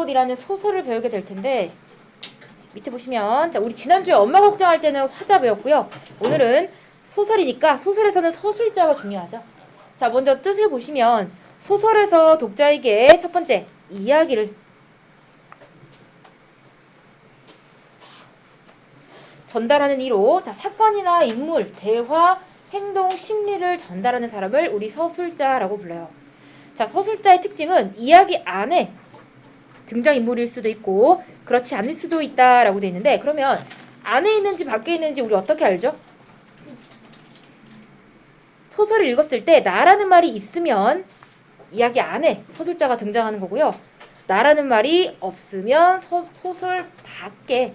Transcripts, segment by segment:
것이라는 소설을 배우게 될 텐데 밑에 보시면 자 우리 지난주에 엄마 걱정할 때는 화자 배웠고요. 오늘은 소설이니까 소설에서는 서술자가 중요하죠. 자 먼저 뜻을 보시면 소설에서 독자에게 첫 번째 이야기를 전달하는 이로 자 사건이나 인물, 대화, 행동, 심리를 전달하는 사람을 우리 서술자라고 불러요. 자 서술자의 특징은 이야기 안에 등장인물일 수도 있고 그렇지 않을 수도 있다라고 되어 있는데 그러면 안에 있는지 밖에 있는지 우리 어떻게 알죠? 소설을 읽었을 때 나라는 말이 있으면 이야기 안에 서술자가 등장하는 거고요. 나라는 말이 없으면 소설 밖에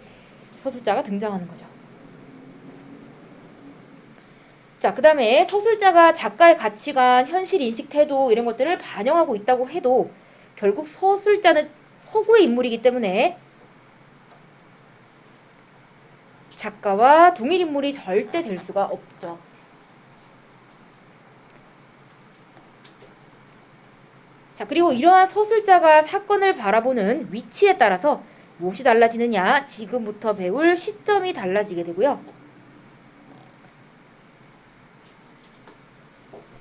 서술자가 등장하는 거죠. 자, 그 다음에 서술자가 작가의 가치관, 현실 인식, 태도 이런 것들을 반영하고 있다고 해도 결국 서술자는 허구의 인물이기 때문에 작가와 동일 인물이 절대 될 수가 없죠. 자, 그리고 이러한 서술자가 사건을 바라보는 위치에 따라서 무엇이 달라지느냐? 지금부터 배울 시점이 달라지게 되고요.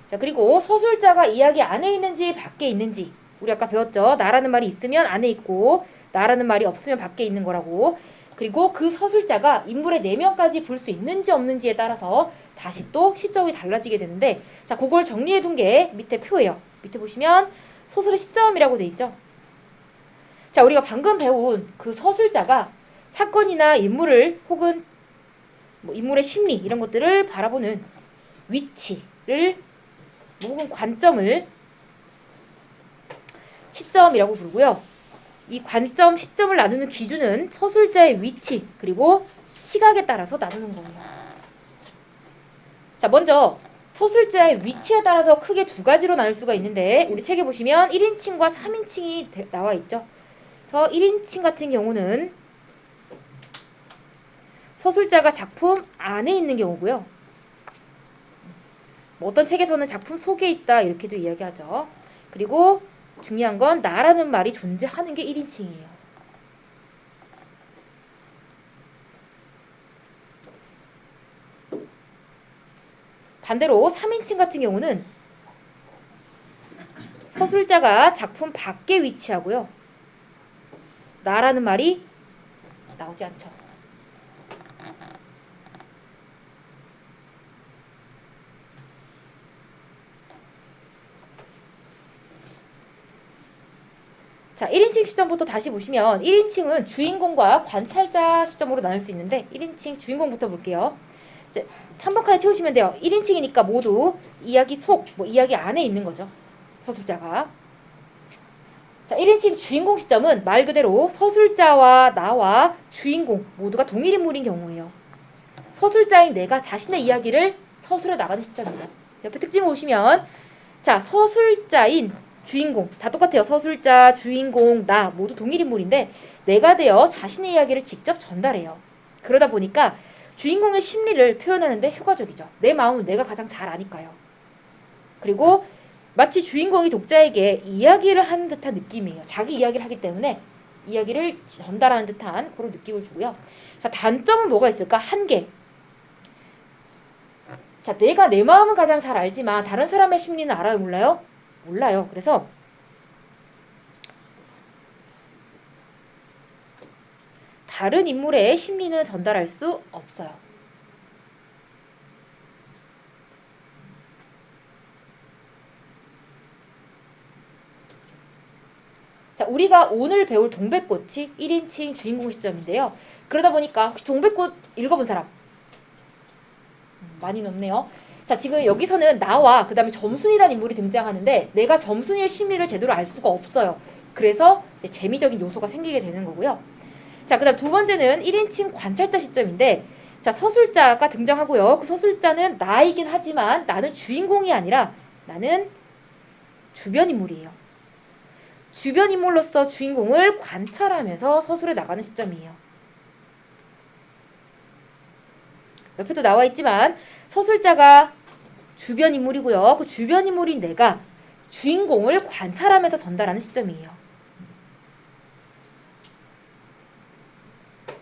자, 그리고 서술자가 이야기 안에 있는지 밖에 있는지 우리 아까 배웠죠? 나라는 말이 있으면 안에 있고 나라는 말이 없으면 밖에 있는 거라고. 그리고 그 서술자가 인물의 내면까지 볼 수 있는지 없는지에 따라서 다시 또 시점이 달라지게 되는데 자, 그걸 정리해 둔 게 밑에 표예요. 밑에 보시면 소설의 시점이라고 돼 있죠. 자, 우리가 방금 배운 그 서술자가 사건이나 인물을 혹은 뭐 인물의 심리 이런 것들을 바라보는 위치를 혹은 관점을 시점이라고 부르고요. 이 관점, 시점을 나누는 기준은 서술자의 위치 그리고 시각에 따라서 나누는 겁니다. 자, 먼저 서술자의 위치에 따라서 크게 두 가지로 나눌 수가 있는데 우리 책에 보시면 1인칭과 3인칭이 나와 있죠. 그래서 1인칭 같은 경우는 서술자가 작품 안에 있는 경우고요. 뭐 어떤 책에서는 작품 속에 있다 이렇게도 이야기하죠. 그리고 중요한 건 나라는 말이 존재하는 게 1인칭이에요. 반대로 3인칭 같은 경우는 서술자가 작품 밖에 위치하고요. 나라는 말이 나오지 않죠. 자, 1인칭 시점부터 다시 보시면 1인칭은 주인공과 관찰자 시점으로 나눌 수 있는데 1인칭 주인공부터 볼게요. 이제 3번 칸에 채우시면 돼요. 1인칭이니까 모두 이야기 속, 뭐 이야기 안에 있는 거죠. 서술자가. 자, 1인칭 주인공 시점은 말 그대로 서술자와 나와 주인공 모두가 동일 인물인 경우예요. 서술자인 내가 자신의 이야기를 서술해 나가는 시점이죠. 옆에 특징 보시면 자, 서술자인 주인공 다 똑같아요. 서술자, 주인공, 나 모두 동일 인물인데 내가 되어 자신의 이야기를 직접 전달해요. 그러다 보니까 주인공의 심리를 표현하는데 효과적이죠. 내 마음은 내가 가장 잘 아니까요. 그리고 마치 주인공이 독자에게 이야기를 하는 듯한 느낌이에요. 자기 이야기를 하기 때문에 이야기를 전달하는 듯한 그런 느낌을 주고요. 자, 단점은 뭐가 있을까? 한계. 자, 내가 내 마음은 가장 잘 알지만 다른 사람의 심리는 알아요? 몰라요? 몰라요. 그래서 다른 인물의 심리는 전달할 수 없어요. 자, 우리가 오늘 배울 동백꽃이 1인칭 주인공 시점인데요. 그러다 보니까 혹시 동백꽃 읽어본 사람? 많이 높네요. 자, 지금 여기서는 나와 그 다음에 점순이라는 인물이 등장하는데 내가 점순이의 심리를 제대로 알 수가 없어요. 그래서 이제 재미적인 요소가 생기게 되는 거고요. 자, 그 다음 두 번째는 1인칭 관찰자 시점인데 자, 서술자가 등장하고요. 그 서술자는 나이긴 하지만 나는 주인공이 아니라 나는 주변 인물이에요. 주변 인물로서 주인공을 관찰하면서 서술에 나가는 시점이에요. 옆에도 나와 있지만 서술자가 주변 인물이고요. 그 주변 인물인 내가 주인공을 관찰하면서 전달하는 시점이에요.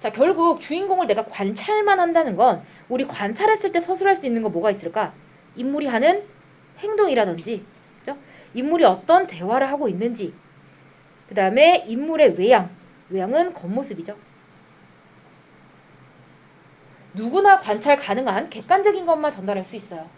자, 결국 주인공을 내가 관찰만 한다는 건 우리 관찰했을 때 서술할 수 있는 거 뭐가 있을까? 인물이 하는 행동이라든지, 그죠? 인물이 어떤 대화를 하고 있는지, 그 다음에 인물의 외양은 겉모습이죠. 누구나 관찰 가능한 객관적인 것만 전달할 수 있어요.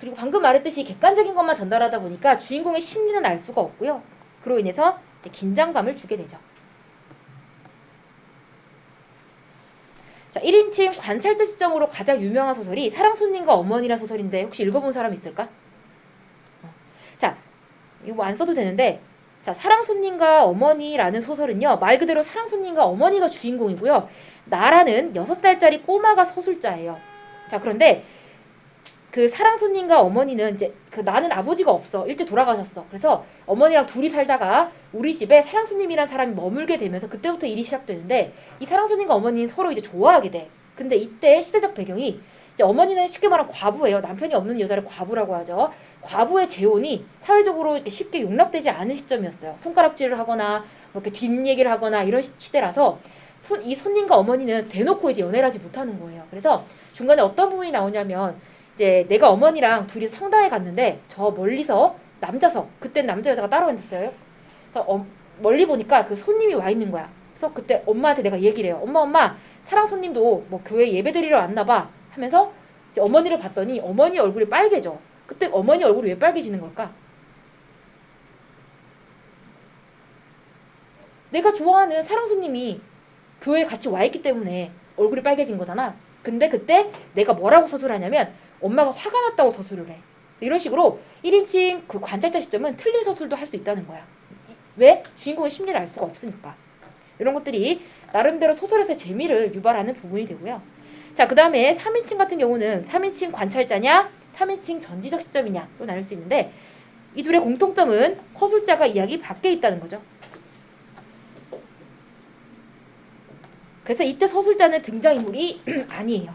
그리고 방금 말했듯이 객관적인 것만 전달하다 보니까 주인공의 심리는 알 수가 없고요. 그로 인해서 이제 긴장감을 주게 되죠. 자, 1인칭 관찰자 시점으로 가장 유명한 소설이 사랑손님과 어머니란 소설인데 혹시 읽어본 사람 있을까? 자, 이거 뭐 안 써도 되는데, 자, 사랑손님과 어머니라는 소설은요, 말 그대로 사랑손님과 어머니가 주인공이고요. 나라는 6살짜리 꼬마가 서술자예요. 자, 그런데 그 사랑손님과 어머니는 이제 그 나는 아버지가 없어. 일찍 돌아가셨어. 그래서 어머니랑 둘이 살다가 우리 집에 사랑손님이란 사람이 머물게 되면서 그때부터 일이 시작되는데, 이 사랑손님과 어머니는 서로 이제 좋아하게 돼. 근데 이때 시대적 배경이 이제 어머니는 쉽게 말하면 과부예요. 남편이 없는 여자를 과부라고 하죠. 과부의 재혼이 사회적으로 이렇게 쉽게 용납되지 않은 시점이었어요. 손가락질을 하거나 뭐 이렇게 뒷얘기를 하거나 이런 시대라서 이 손님과 어머니는 대놓고 이제 연애를 하지 못하는 거예요. 그래서 중간에 어떤 부분이 나오냐면, 이제 내가 어머니랑 둘이 성당에 갔는데 저 멀리서 남자석, 그땐 남자 여자가 따로 앉았어요. 그래서 멀리 보니까 그 손님이 와 있는 거야. 그래서 그때 엄마한테 내가 얘기를 해요. 엄마, 사랑 손님도 뭐 교회 예배드리러 왔나 봐 하면서 이제 어머니를 봤더니 어머니 얼굴이 빨개져. 그때 어머니 얼굴이 왜 빨개지는 걸까? 내가 좋아하는 사랑 손님이 교회에 같이 와 있기 때문에 얼굴이 빨개진 거잖아. 근데 그때 내가 뭐라고 서술하냐면 엄마가 화가 났다고 서술을 해. 이런 식으로 1인칭 그 관찰자 시점은 틀린 서술도 할 수 있다는 거야. 왜? 주인공의 심리를 알 수가 없으니까. 이런 것들이 나름대로 소설에서의 재미를 유발하는 부분이 되고요. 자, 그 다음에 3인칭 같은 경우는 3인칭 관찰자냐 3인칭 전지적 시점이냐 또 나눌 수 있는데, 이 둘의 공통점은 서술자가 이야기 밖에 있다는 거죠. 그래서 이때 서술자는 등장인물이 아니에요.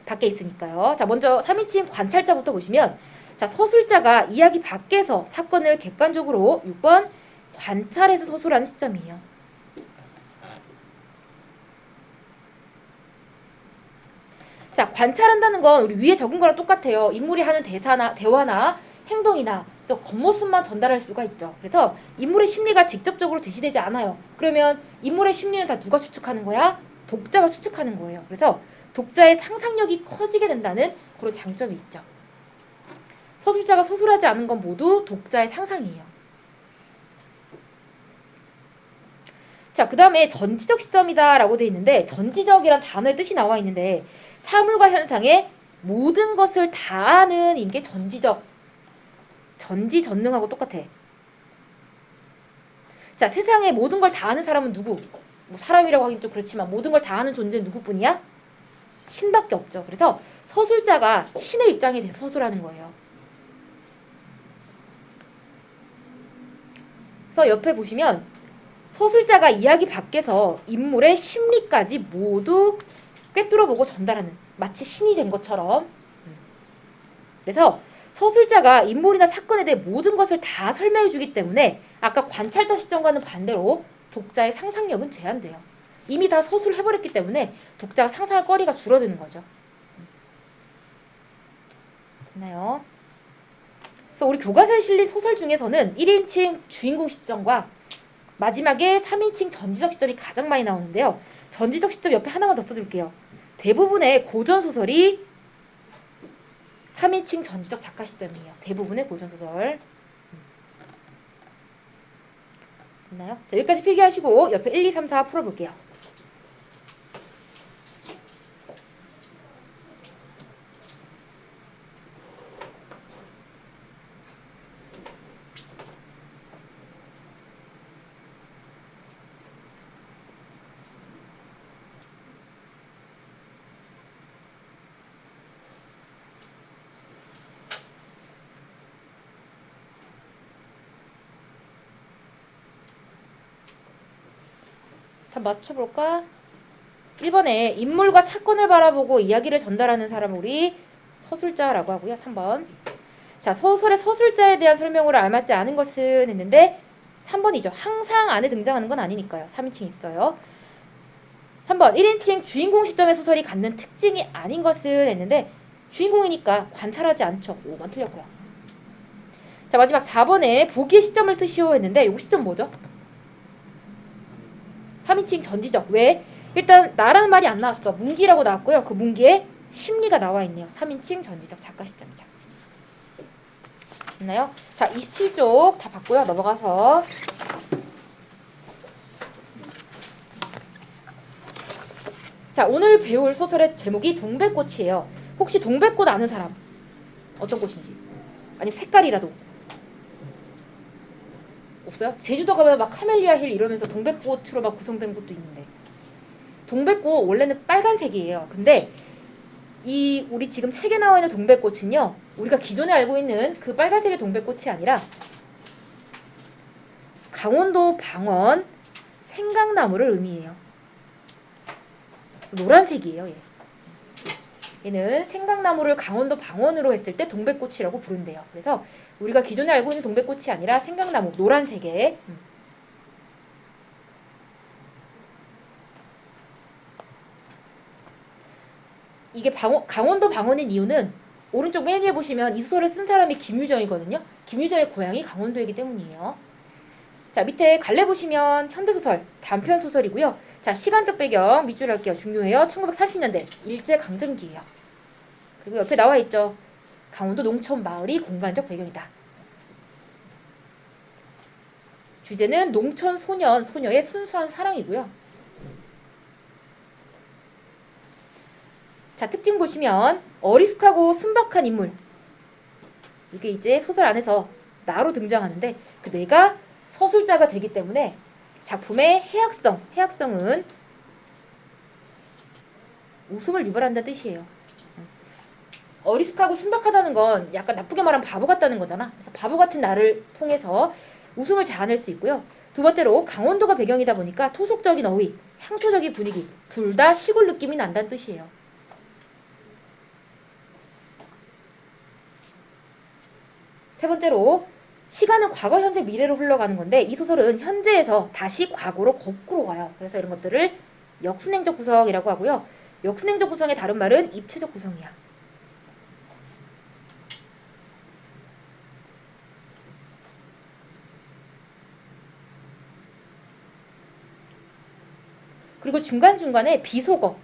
밖에 있으니까요. 자, 먼저 3인칭 관찰자부터 보시면, 자, 서술자가 이야기 밖에서 사건을 객관적으로 6번 관찰해서 서술하는 시점이에요. 자, 관찰한다는 건 우리 위에 적은 거랑 똑같아요. 인물이 하는 대화나 행동이나 겉모습만 전달할 수가 있죠. 그래서 인물의 심리가 직접적으로 제시되지 않아요. 그러면 인물의 심리는 다 누가 추측하는 거야? 독자가 추측하는 거예요. 그래서 독자의 상상력이 커지게 된다는 그런 장점이 있죠. 서술자가 서술하지 않은 건 모두 독자의 상상이에요. 자, 그 다음에 전지적 시점이다 라고 되어 있는데, 전지적이란 단어의 뜻이 나와 있는데 사물과 현상의 모든 것을 다 아는 게 전지적, 전지전능하고 똑같아. 자, 세상의 모든 걸 다 아는 사람은 누구? 뭐 사람이라고 하긴 좀 그렇지만 모든 걸 다 아는 존재는 누구뿐이야? 신밖에 없죠. 그래서 서술자가 신의 입장에 대해서 서술하는 거예요. 그래서 옆에 보시면 서술자가 이야기 밖에서 인물의 심리까지 모두 꿰뚫어보고 전달하는, 마치 신이 된 것처럼. 그래서 서술자가 인물이나 사건에 대해 모든 것을 다 설명해 주기 때문에 아까 관찰자 시점과는 반대로 독자의 상상력은 제한돼요. 이미 다 서술해버렸기 때문에 독자가 상상할 거리가 줄어드는 거죠. 됐나요? 그래서 우리 교과서에 실린 소설 중에서는 1인칭 주인공 시점과 마지막에 3인칭 전지적 시점이 가장 많이 나오는데요. 전지적 시점 옆에 하나만 더 써줄게요. 대부분의 고전소설이 3인칭 전지적 작가 시점이에요. 대부분의 고전소설. 됐나요? 자, 여기까지 필기하시고 옆에 1, 2, 3, 4 풀어볼게요. 다 맞춰볼까? 1번에 인물과 사건을 바라보고 이야기를 전달하는 사람을 우리 서술자라고 하고요. 3번 자, 소설의 서술자에 대한 설명으로 알맞지 않은 것은 했는데 3번이죠. 항상 안에 등장하는 건 아니니까요. 3인칭 있어요. 3번 1인칭 주인공 시점의 소설이 갖는 특징이 아닌 것은 했는데 주인공이니까 관찰하지 않죠. 5번 틀렸고요. 자, 마지막 4번에 보기의 시점을 쓰시오 했는데 이거 시점 뭐죠? 3인칭 전지적. 왜? 일단 나라는 말이 안 나왔어. 문기라고 나왔고요. 그 문기에 심리가 나와 있네요. 3인칭 전지적 작가 시점이죠. 됐나요? 자, 27쪽 다 봤고요. 넘어가서 자, 오늘 배울 소설의 제목이 동백꽃이에요. 혹시 동백꽃 아는 사람? 어떤 꽃인지? 아니면 색깔이라도? 없어요? 제주도 가면 막 카멜리아 힐 이러면서 동백꽃으로 막 구성된 곳도 있는데 동백꽃 원래는 빨간색이에요. 근데 이 우리 지금 책에 나와 있는 동백꽃은요, 우리가 기존에 알고 있는 그 빨간색의 동백꽃이 아니라 강원도 방언 생강나무를 의미해요. 그래서 노란색이에요. 얘. 얘는 생강나무를 강원도 방언으로 했을 때 동백꽃이라고 부른대요. 그래서 우리가 기존에 알고 있는 동백꽃이 아니라 생강나무 노란색의 이게 강원도 방언인 이유는 오른쪽 맨 위에 보시면 이 소설을 쓴 사람이 김유정이거든요. 김유정의 고향이 강원도이기 때문이에요. 자, 밑에 갈래 보시면 현대소설, 단편소설이고요. 자, 시간적 배경 밑줄 할게요. 중요해요. 1940년대 일제강점기예요. 그리고 옆에 나와 있죠. 강원도 농촌 마을이 공간적 배경이다. 주제는 농촌 소년, 소녀의 순수한 사랑이고요. 자, 특징 보시면 어리숙하고 순박한 인물. 이게 이제 소설 안에서 나로 등장하는데 그 내가 서술자가 되기 때문에 작품의 해학성은 웃음을 유발한다는 뜻이에요. 어리숙하고 순박하다는 건 약간 나쁘게 말하면 바보 같다는 거잖아. 그래서 바보 같은 나를 통해서 웃음을 자아낼 수 있고요. 두 번째로 강원도가 배경이다 보니까 토속적인 어휘, 향토적인 분위기 둘 다 시골 느낌이 난다는 뜻이에요. 세 번째로 시간은 과거, 현재, 미래로 흘러가는 건데 이 소설은 현재에서 다시 과거로 거꾸로 가요. 그래서 이런 것들을 역순행적 구성이라고 하고요. 역순행적 구성의 다른 말은 입체적 구성이야. 그리고 중간중간에 비속어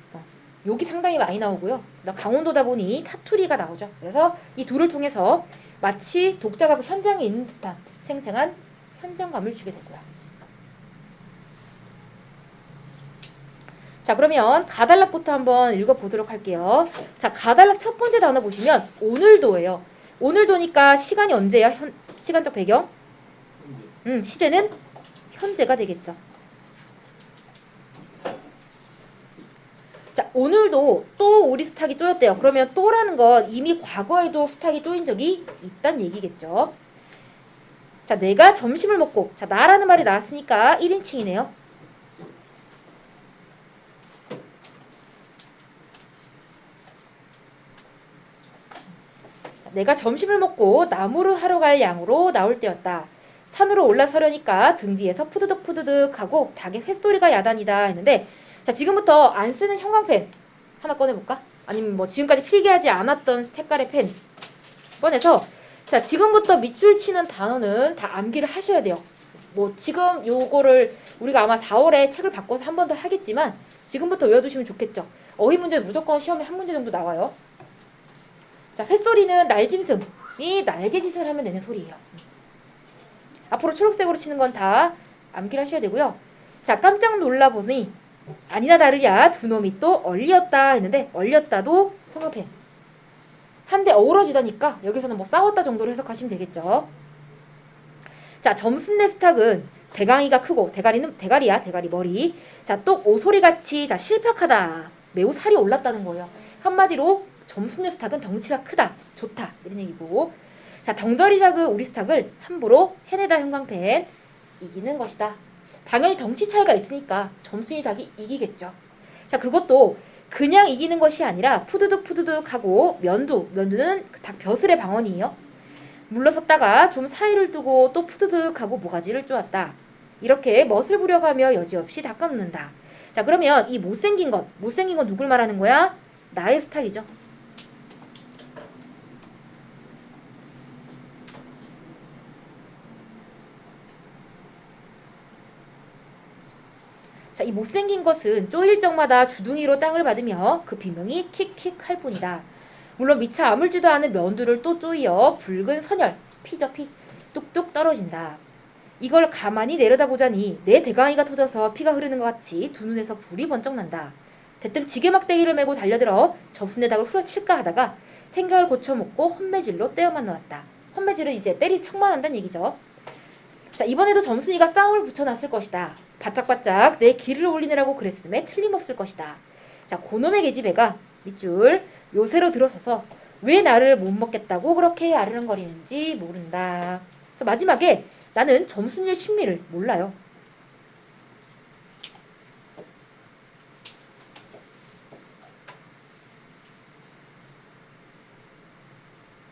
여기 상당히 많이 나오고요. 강원도다 보니 사투리가 나오죠. 그래서 이 둘을 통해서 마치 독자가 그 현장에 있는 듯한 생생한 현장감을 주게 되고요. 자, 그러면 가달락부터 한번 읽어보도록 할게요. 자, 가달락 첫 번째 단어 보시면 오늘도예요. 오늘도니까 시간이 언제야? 시간적 배경? 시제는 현재가 되겠죠. 자, 오늘도 또 우리 수탉이 쪼였대요. 그러면 또라는 건 이미 과거에도 수탉이 쪼인 적이 있단 얘기겠죠. 자, 내가 점심을 먹고, 자, 나라는 말이 나왔으니까 1인칭이네요. 내가 점심을 먹고 나무를 하러 갈 양으로 나올 때였다. 산으로 올라서려니까 등 뒤에서 푸드득 하고 닭의 쇳소리가 야단이다 했는데 자, 지금부터 안 쓰는 형광펜 하나 꺼내볼까? 아니면 뭐 지금까지 필기하지 않았던 색깔의 펜 꺼내서 자, 지금부터 밑줄 치는 단어는 다 암기를 하셔야 돼요. 뭐 지금 요거를 우리가 아마 4월에 책을 바꿔서 한 번 더 하겠지만 지금부터 외워두시면 좋겠죠. 어휘 문제 무조건 시험에 한 문제 정도 나와요. 자, 횟소리는 날짐승이 날개짓을 하면 내는 소리예요. 앞으로 초록색으로 치는 건 다 암기를 하셔야 되고요. 자, 깜짝 놀라보니 아니나 다르랴 두 놈이 또 얼리었다 했는데 얼렸다도 형광펜. 한데 어우러지다니까 여기서는 뭐 싸웠다 정도로 해석하시면 되겠죠. 자, 점순내 수탉은 대강이가 크고 대가리야 대가리 머리. 자, 또 오소리같이 자 실팍하다 매우 살이 올랐다는 거예요. 한마디로 점순내 수탉은 덩치가 크다 좋다 이런 얘기고 자, 덩저리 작은 우리 수탉을 함부로 해내다 형광펜 이기는 것이다. 당연히 덩치 차이가 있으니까 점순이 닭이 이기겠죠. 자, 그것도 그냥 이기는 것이 아니라 푸드득 하고 면두는 닭 벼슬의 방언이에요. 물러섰다가 좀 사이를 두고 또 푸드득하고 모가지를 쪼았다. 이렇게 멋을 부려가며 여지없이 닦아놓는다. 자, 그러면 이 못생긴 건 누굴 말하는 거야? 나의 수탉이죠. 자, 이 못생긴 것은 쪼일 적마다 주둥이로 땅을 받으며 그 비명이 킥킥 할 뿐이다. 물론 미처 아물지도 않은 면두를 또 쪼이어 붉은 선혈, 피죠 피, 뚝뚝 떨어진다. 이걸 가만히 내려다보자니 내 대강이가 터져서 피가 흐르는 것 같이 두 눈에서 불이 번쩍 난다. 대뜸 지게막대기를 메고 달려들어 접순의 닭을 후려칠까 하다가 생각을 고쳐먹고 헛매질로 떼어만 놓았다. 헛매질은 이제 때리 척만 한다는 얘기죠. 자, 이번에도 점순이가 싸움을 붙여놨을 것이다. 바짝바짝 내 기를 올리느라고 그랬음에 틀림없을 것이다. 자, 고놈의 계집애가 밑줄 요새로 들어서서 왜 나를 못 먹겠다고 그렇게 아르렁거리는지 모른다. 그래서 마지막에 나는 점순이의 심리를 몰라요.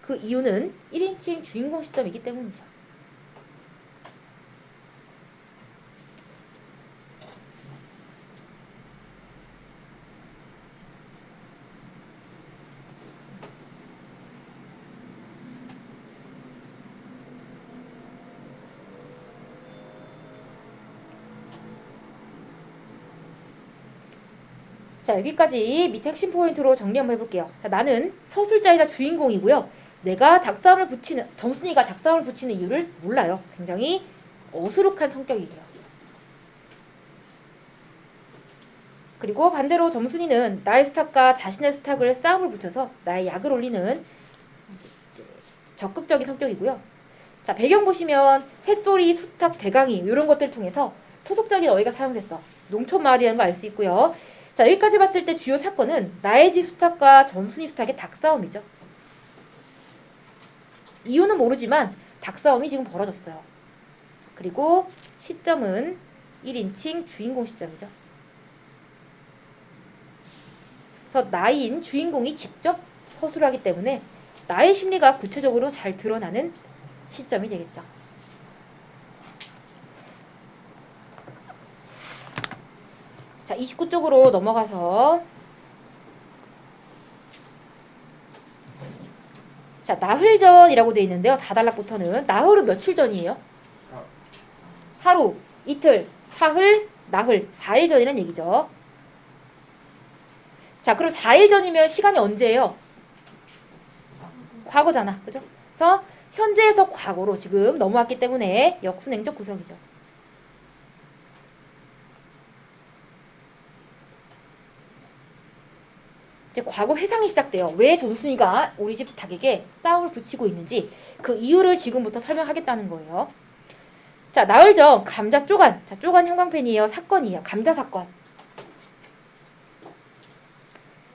그 이유는 1인칭 주인공 시점이기 때문이죠. 자, 여기까지 밑에 핵심 포인트로 정리 한번 해볼게요. 자, 나는 서술자이자 주인공이고요. 내가 닭싸움을 붙이는, 점순이가 닭싸움을 붙이는 이유를 몰라요. 굉장히 어수룩한 성격이고요. 그리고 반대로 점순이는 나의 수탉과 자신의 수탉을 싸움을 붙여서 나의 약을 올리는 적극적인 성격이고요. 자, 배경 보시면 햇소리, 수탉, 대강이 이런 것들 통해서 토속적인 어휘가 사용됐어. 농촌 마을이라는 걸 알 수 있고요. 자, 여기까지 봤을 때 주요 사건은 나의 집 수탉과 점순이 수탉의 닭싸움이죠. 이유는 모르지만 닭싸움이 지금 벌어졌어요. 그리고 시점은 1인칭 주인공 시점이죠. 그래서 나인 주인공이 직접 서술하기 때문에 나의 심리가 구체적으로 잘 드러나는 시점이 되겠죠. 자, 29쪽으로 넘어가서 자, 나흘전이라고 되어 있는데요. 다달락부터는 나흘은 며칠 전이에요? 하루, 이틀, 사흘, 나흘, 4일 전이라는 얘기죠. 자, 그럼 4일 전이면 시간이 언제예요? 과거잖아. 그죠? 그래서 현재에서 과거로 지금 넘어왔기 때문에 역순행적 구성이죠. 이제 과거 회상이 시작돼요. 왜 점순이가 우리 집 닭에게 싸움을 붙이고 있는지 그 이유를 지금부터 설명하겠다는 거예요. 자, 나흘 전 감자 쪼간. 자, 쪼간 형광펜이에요. 사건이에요. 감자 사건.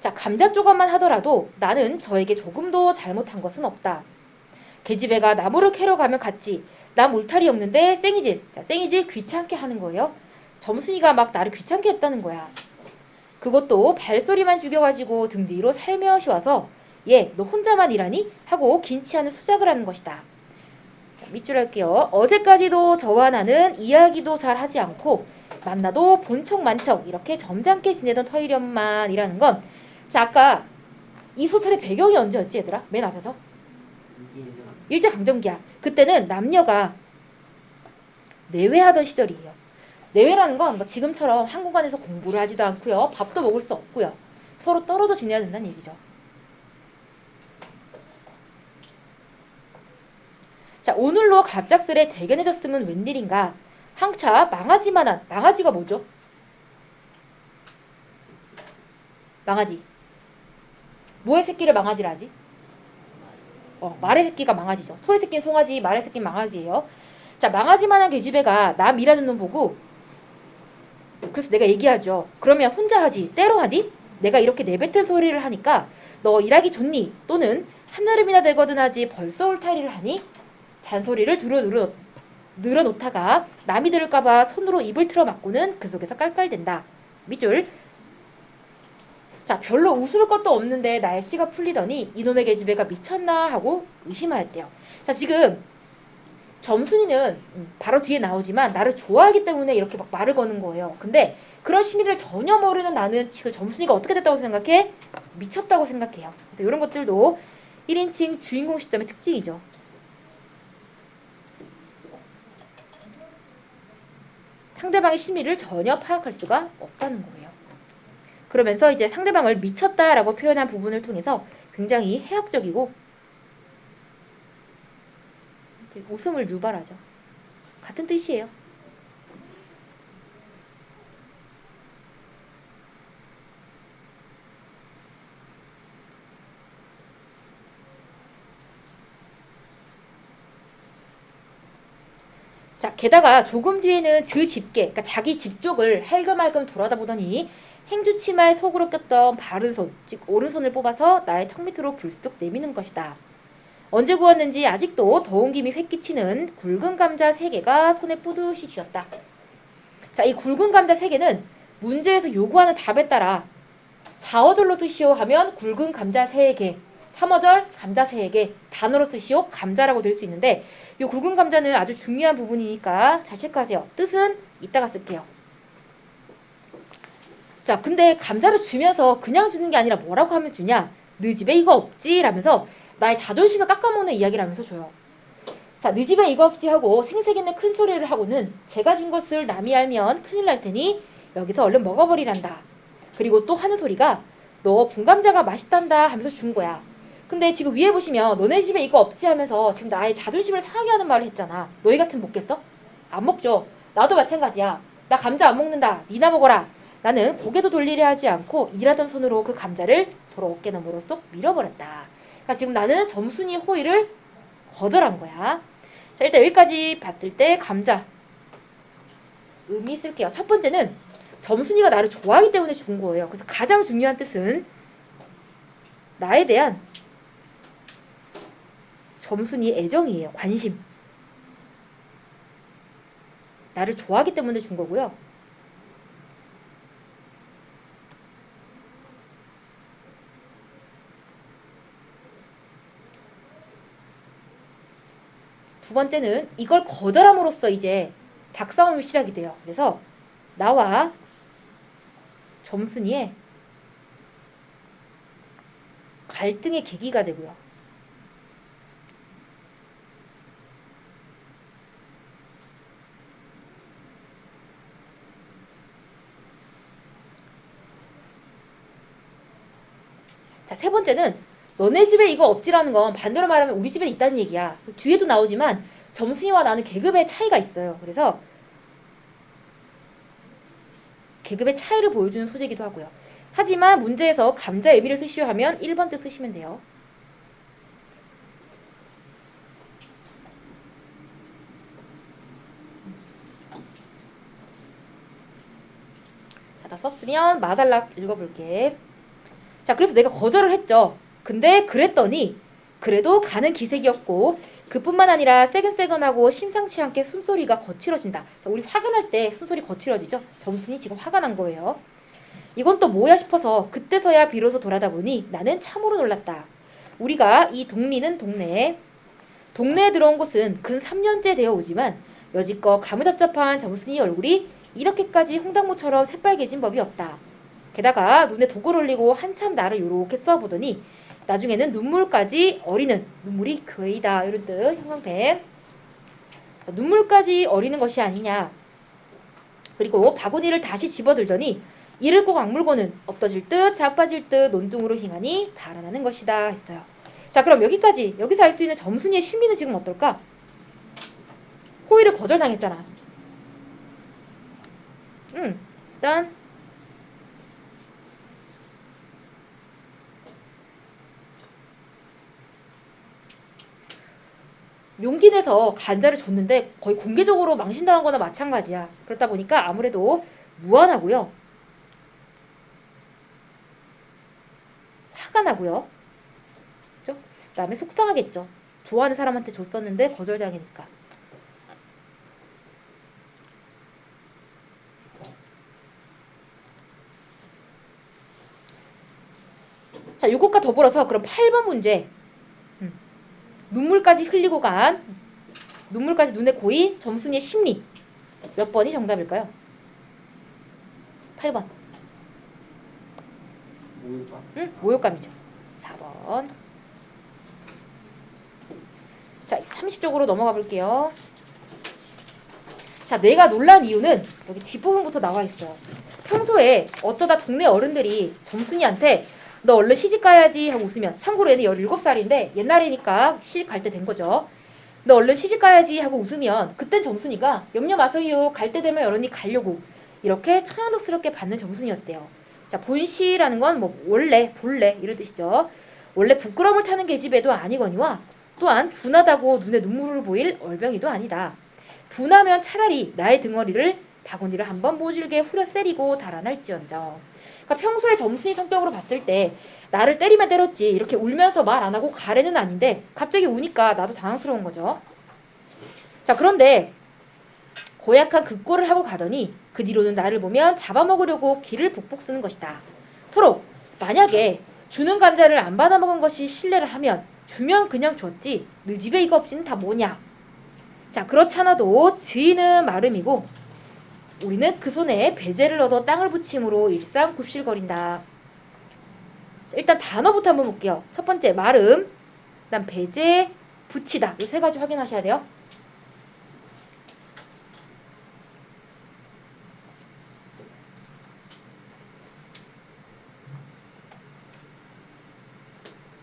자, 감자 쪼간만 하더라도 나는 저에게 조금도 잘못한 것은 없다. 계집애가 나무를 캐러 가면 갔지. 나 물탈이 없는데 쌩이질. 자, 쌩이질 귀찮게 하는 거예요. 점순이가 막 나를 귀찮게 했다는 거야. 그것도 발소리만 죽여가지고 등 뒤로 살며시 와서 얘, 너 혼자만 일하니? 하고 긴치 않은 수작을 하는 것이다. 자, 밑줄 할게요. 어제까지도 저와 나는 이야기도 잘 하지 않고 만나도 본척 만척 이렇게 점잖게 지내던 터이련만이라는 건 자, 아까 이 소설의 배경이 언제였지 얘들아? 맨 앞에서? 일제강점기야. 그때는 남녀가 내외하던 시절이에요. 내외라는 건 뭐 지금처럼 한국 안에서 공부를 하지도 않고요. 밥도 먹을 수 없고요. 서로 떨어져 지내야 된다는 얘기죠. 자, 오늘로 갑작스레 대견해졌으면 웬일인가. 항차 망아지만한, 망아지가 뭐죠? 망아지. 뭐의 새끼를 망아지라 하지? 말의 새끼가 망아지죠. 소의 새끼는 송아지, 말의 새끼는 망아지예요. 자, 망아지만한 계집애가 나 일하는 놈 보고 그래서 내가 얘기하죠. 그러면 혼자 하지 때로 하디? 내가 이렇게 내뱉은 소리를 하니까 너 일하기 좋니? 또는 한여름이나 되거든 하지 벌써 울타리를 하니? 잔소리를 늘어놓다가 남이 들을까봐 손으로 입을 틀어 막고는 그 속에서 깔깔댄다. 밑줄. 자, 별로 웃을 것도 없는데 날씨가 풀리더니 이놈의 계집애가 미쳤나 하고 의심하였대요. 자, 지금 점순이는 바로 뒤에 나오지만 나를 좋아하기 때문에 이렇게 막 말을 거는 거예요. 근데 그런 심리를 전혀 모르는 나는 지금 점순이가 어떻게 됐다고 생각해? 미쳤다고 생각해요. 그래서 이런 것들도 1인칭 주인공 시점의 특징이죠. 상대방의 심리를 전혀 파악할 수가 없다는 거예요. 그러면서 이제 상대방을 미쳤다라고 표현한 부분을 통해서 굉장히 해학적이고 웃음을 유발하죠. 같은 뜻이에요. 자, 게다가 조금 뒤에는 그 집게, 그러니까 자기 집 쪽을 헬금할금 돌아다 보더니 행주치마에 속으로 꼈던 바른 손, 즉 오른손을 뽑아서 나의 턱 밑으로 불쑥 내미는 것이다. 언제 구웠는지 아직도 더운 김이 획기치는 굵은 감자 3개가 손에 뿌듯이 쥐었다. 자, 이 굵은 감자 3개는 문제에서 요구하는 답에 따라 4어절로 쓰시오 하면 굵은 감자 3개, 3어절 감자 3개, 단어로 쓰시오 감자라고 될 수 있는데 이 굵은 감자는 아주 중요한 부분이니까 잘 체크하세요. 뜻은 이따가 쓸게요. 자, 근데 감자를 주면서 그냥 주는 게 아니라 뭐라고 하면 주냐? 너 집에 이거 없지? 라면서 나의 자존심을 깎아먹는 이야기를 하면서 줘요. 자, 너 집에 이거 없지 하고 생색있는 큰 소리를 하고는 제가 준 것을 남이 알면 큰일 날 테니 여기서 얼른 먹어버리란다. 그리고 또 하는 소리가 너 분감자가 맛있단다 하면서 준 거야. 근데 지금 위에 보시면 너네 집에 이거 없지 하면서 지금 나의 자존심을 상하게 하는 말을 했잖아. 너희 같으면 먹겠어? 안 먹죠. 나도 마찬가지야. 나 감자 안 먹는다. 니나 먹어라. 나는 고개도 돌리려 하지 않고 일하던 손으로 그 감자를 도로 어깨너머로 쏙 밀어버렸다. 그러니까 지금 나는 점순이 호의를 거절한 거야. 자, 일단 여기까지 봤을 때 감자 의미 쓸게요. 첫 번째는 점순이가 나를 좋아하기 때문에 준 거예요. 그래서 가장 중요한 뜻은 나에 대한 점순이의 애정이에요. 관심. 나를 좋아하기 때문에 준 거고요. 두 번째는 이걸 거절함으로써 이제 닭싸움이 시작이 돼요. 그래서 나와 점순이의 갈등의 계기가 되고요. 자, 세 번째는 너네 집에 이거 없지라는 건 반대로 말하면 우리 집에 있다는 얘기야. 뒤에도 나오지만 점순이와 나는 계급의 차이가 있어요. 그래서 계급의 차이를 보여주는 소재이기도 하고요. 하지만 문제에서 감자 의미를 쓰시오 하면 1번 뜻 쓰시면 돼요. 자, 다 썼으면 마달락 읽어볼게. 자, 그래서 내가 거절을 했죠. 근데 그랬더니 그래도 가는 기색이었고 그뿐만 아니라 새근새근하고 심상치 않게 숨소리가 거칠어진다. 자, 우리 화가 날 때 숨소리 거칠어지죠? 점순이 지금 화가 난 거예요. 이건 또 뭐야 싶어서 그때서야 비로소 돌아다 보니 나는 참으로 놀랐다. 우리가 이 동리는 동네에 들어온 곳은 근 3년째 되어 오지만 여지껏 가무잡잡한 점순이 얼굴이 이렇게까지 홍당무처럼 새빨개진 법이 없다. 게다가 눈에 독을 올리고 한참 나를 요렇게 쏘아보더니 나중에는 눈물까지 어리는 눈물이 괴이다 이런 뜻 형광펜 눈물까지 어리는 것이 아니냐. 그리고 바구니를 다시 집어들더니 이를 꼭 악물고는 엎어질 듯 자빠질 듯 논둥으로 힝하니 달아나는 것이다 했어요. 자, 그럼 여기서 알 수 있는 점순이의 심리는 지금 어떨까? 호의를 거절당했잖아. 일단 용기 내서 간자를 줬는데 거의 공개적으로 망신당한 거나 마찬가지야. 그렇다 보니까 아무래도 무안하고요. 화가 나고요. 그죠? 그 다음에 속상하겠죠. 좋아하는 사람한테 줬었는데 거절당하니까. 자, 요것과 더불어서 그럼 8번 문제. 눈물까지 흘리고 간, 눈물까지 눈에 고인 점순이의 심리. 몇 번이 정답일까요? 8번. 모욕감? 응? 모욕감이죠. 4번. 자, 30쪽으로 넘어가 볼게요. 자, 내가 놀란 이유는 여기 뒷부분부터 나와 있어요. 평소에 어쩌다 동네 어른들이 점순이한테 너 얼른 시집 가야지 하고 웃으면, 참고로 얘는 17살인데 옛날이니까 시집 갈 때 된 거죠. 너 얼른 시집 가야지 하고 웃으면 그땐 점순이가 염려 마세요. 갈 때 되면 어른이 가려고 이렇게 천연덕스럽게 받는 점순이었대요. 자, 본시라는 건 뭐 원래, 본래 이런 뜻이죠. 원래 부끄러움을 타는 계집애도 아니거니와 또한 분하다고 눈에 눈물을 보일 얼병이도 아니다. 분하면 차라리 나의 등허리를 바구니를 한번 모질게 후려 때리고 달아날지언정. 그러니까 평소에 점순이 성격으로 봤을 때 나를 때리면 때렸지 이렇게 울면서 말 안 하고 가래는 아닌데 갑자기 우니까 나도 당황스러운 거죠. 자, 그런데 고약한 극고를 하고 가더니 그 뒤로는 나를 보면 잡아먹으려고 귀를 복복 쓰는 것이다. 서로 만약에 주는 감자를 안 받아먹은 것이 신뢰를 하면 주면 그냥 줬지 너 집에 이거 없이는 다 뭐냐. 자, 그렇잖아도 지인은 마름이고 우리는 그 손에 배제를 얻어 땅을 붙임으로 일상 굽실거린다. 자, 일단 단어부터 한번 볼게요. 첫 번째 마름, 그다음 배제, 붙이다. 이 세 가지 확인하셔야 돼요.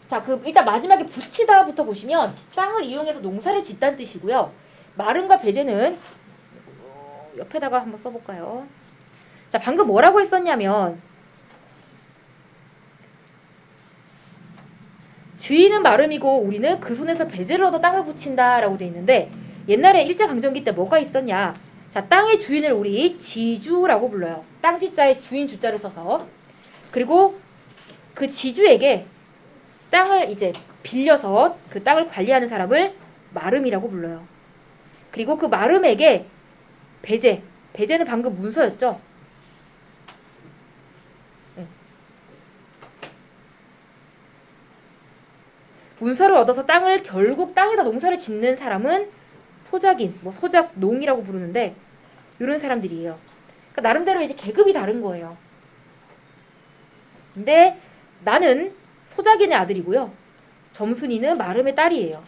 자, 그 일단 마지막에 붙이다부터 보시면 땅을 이용해서 농사를 짓다는 뜻이고요. 마름과 배제는 옆에다가 한번 써볼까요? 자, 방금 뭐라고 했었냐면 주인은 마름이고 우리는 그 손에서 배제를 얻어 땅을 붙인다 라고 돼 있는데 옛날에 일제강점기 때 뭐가 있었냐. 자, 땅의 주인을 우리 지주라고 불러요. 땅지자에 주인 주자를 써서. 그리고 그 지주에게 땅을 이제 빌려서 그 땅을 관리하는 사람을 마름이라고 불러요. 그리고 그 마름에게 배제는 방금 문서였죠. 문서를 얻어서 땅을 결국 땅에다 농사를 짓는 사람은 소작인, 뭐 소작농이라고 부르는데 이런 사람들이에요. 그러니까 나름대로 이제 계급이 다른 거예요. 근데 나는 소작인의 아들이고요. 점순이는 마름의 딸이에요.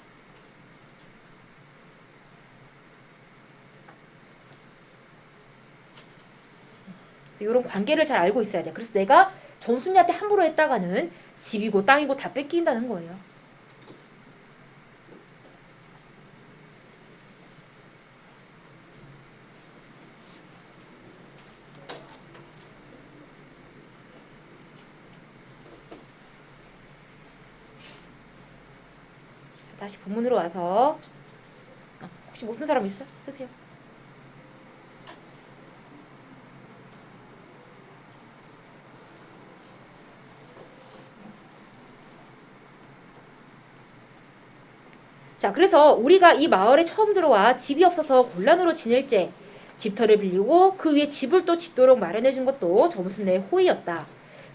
이런 관계를 잘 알고 있어야 돼. 그래서 내가 점순이한테 함부로 했다가는 집이고 땅이고 다 뺏긴다는 거예요. 다시 본문으로 와서 혹시 못 쓴 사람 있어? 쓰세요. 자, 그래서 우리가 이 마을에 처음 들어와 집이 없어서 곤란으로 지낼 때 집터를 빌리고 그 위에 집을 또 짓도록 마련해 준 것도 점순네의 호의였다.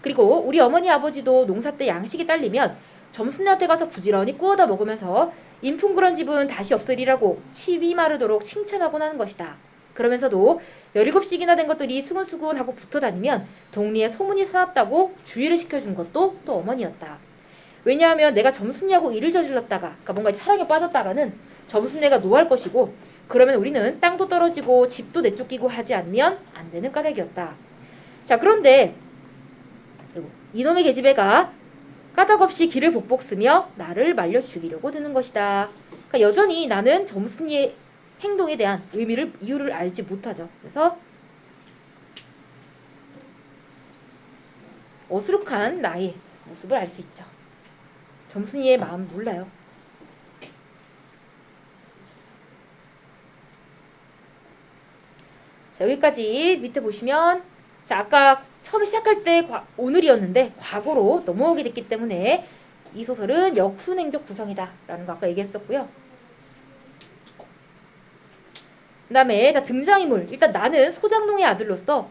그리고 우리 어머니 아버지도 농사 때 양식이 딸리면 점순네한테 가서 부지런히 구워다 먹으면서 인품 그런 집은 다시 없으리라고 침이 마르도록 칭찬하곤 하는 것이다. 그러면서도 17씩이나 된 것들이 수근수근하고 붙어 다니면 동리에 소문이 사납다고 주의를 시켜준 것도 또 어머니였다. 왜냐하면 내가 점순이하고 일을 저질렀다가 그러니까 뭔가 사랑에 빠졌다가는 점순이가 노할 것이고 그러면 우리는 땅도 떨어지고 집도 내쫓기고 하지 않으면 안 되는 까닭이었다. 자, 그런데 이놈의 계집애가 까닭없이 길을 복복 쓰며 나를 말려 죽이려고 드는 것이다. 그러니까 여전히 나는 점순이의 행동에 대한 이유를 알지 못하죠. 그래서 어수룩한 나의 모습을 알 수 있죠. 점순이의 마음 몰라요. 자, 여기까지 밑에 보시면 자, 아까 처음에 시작할 때 오늘이었는데 과거로 넘어오게 됐기 때문에 이 소설은 역순행적 구성이다 라는 거 아까 얘기했었고요. 그 다음에 등장인물. 일단 나는 소장농의 아들로서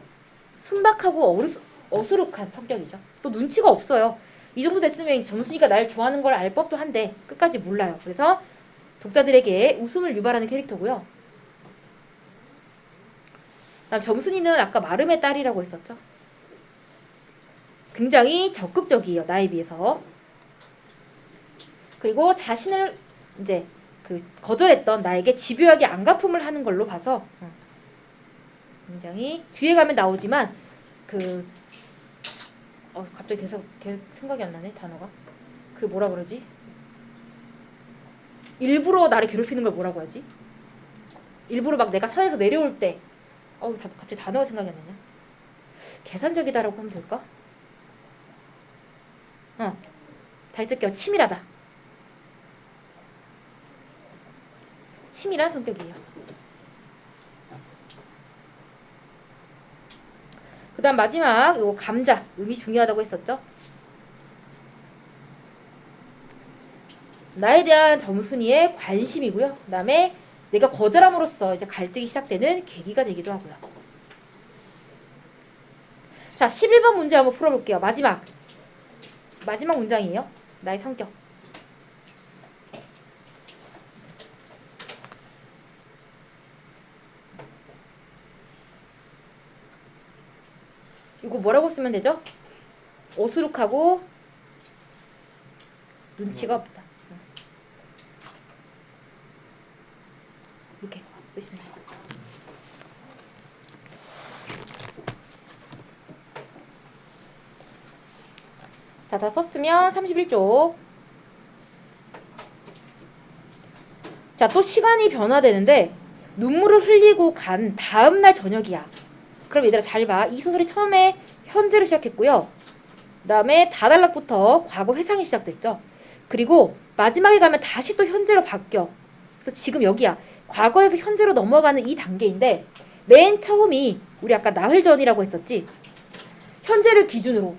순박하고 어수룩한 성격이죠. 또 눈치가 없어요. 이 정도 됐으면 점순이가 날 좋아하는 걸 알 법도 한데 끝까지 몰라요. 그래서 독자들에게 웃음을 유발하는 캐릭터고요. 다음 점순이는 아까 마름의 딸이라고 했었죠. 굉장히 적극적이에요. 나에 비해서. 그리고 자신을 이제 거절했던 나에게 집요하게 안갚음을 하는 걸로 봐서 굉장히 뒤에 가면 나오지만 갑자기 생각이 안 나네 단어가. 뭐라 그러지? 일부러 나를 괴롭히는 걸 뭐라고 하지? 일부러 막 내가 산에서 내려올 때 갑자기 단어가 생각이 안 나냐? 계산적이다라고 하면 될까? 다시 쓸게요. 치밀하다. 치밀한 성격이에요. 그 다음 마지막 요 감자 음이 중요하다고 했었죠. 나에 대한 점순이의 관심이고요. 그 다음에 내가 거절함으로써 이제 갈등이 시작되는 계기가 되기도 하고요. 자, 11번 문제 한번 풀어볼게요. 마지막 문장이에요. 나의 성격. 이거 뭐라고 쓰면 되죠? 어수룩하고 눈치가 없다. 이렇게 쓰시면 돼요. 자, 다 썼으면 31쪽. 자, 또 시간이 변화되는데 눈물을 흘리고 간 다음날 저녁이야. 그럼 얘들아 잘 봐. 이 소설이 처음에 현재로 시작했고요. 그 다음에 다단락부터 과거 회상이 시작됐죠. 그리고 마지막에 가면 다시 또 현재로 바뀌어. 그래서 지금 여기야. 과거에서 현재로 넘어가는 이 단계인데 맨 처음이 우리 아까 나흘 전이라고 했었지. 현재를 기준으로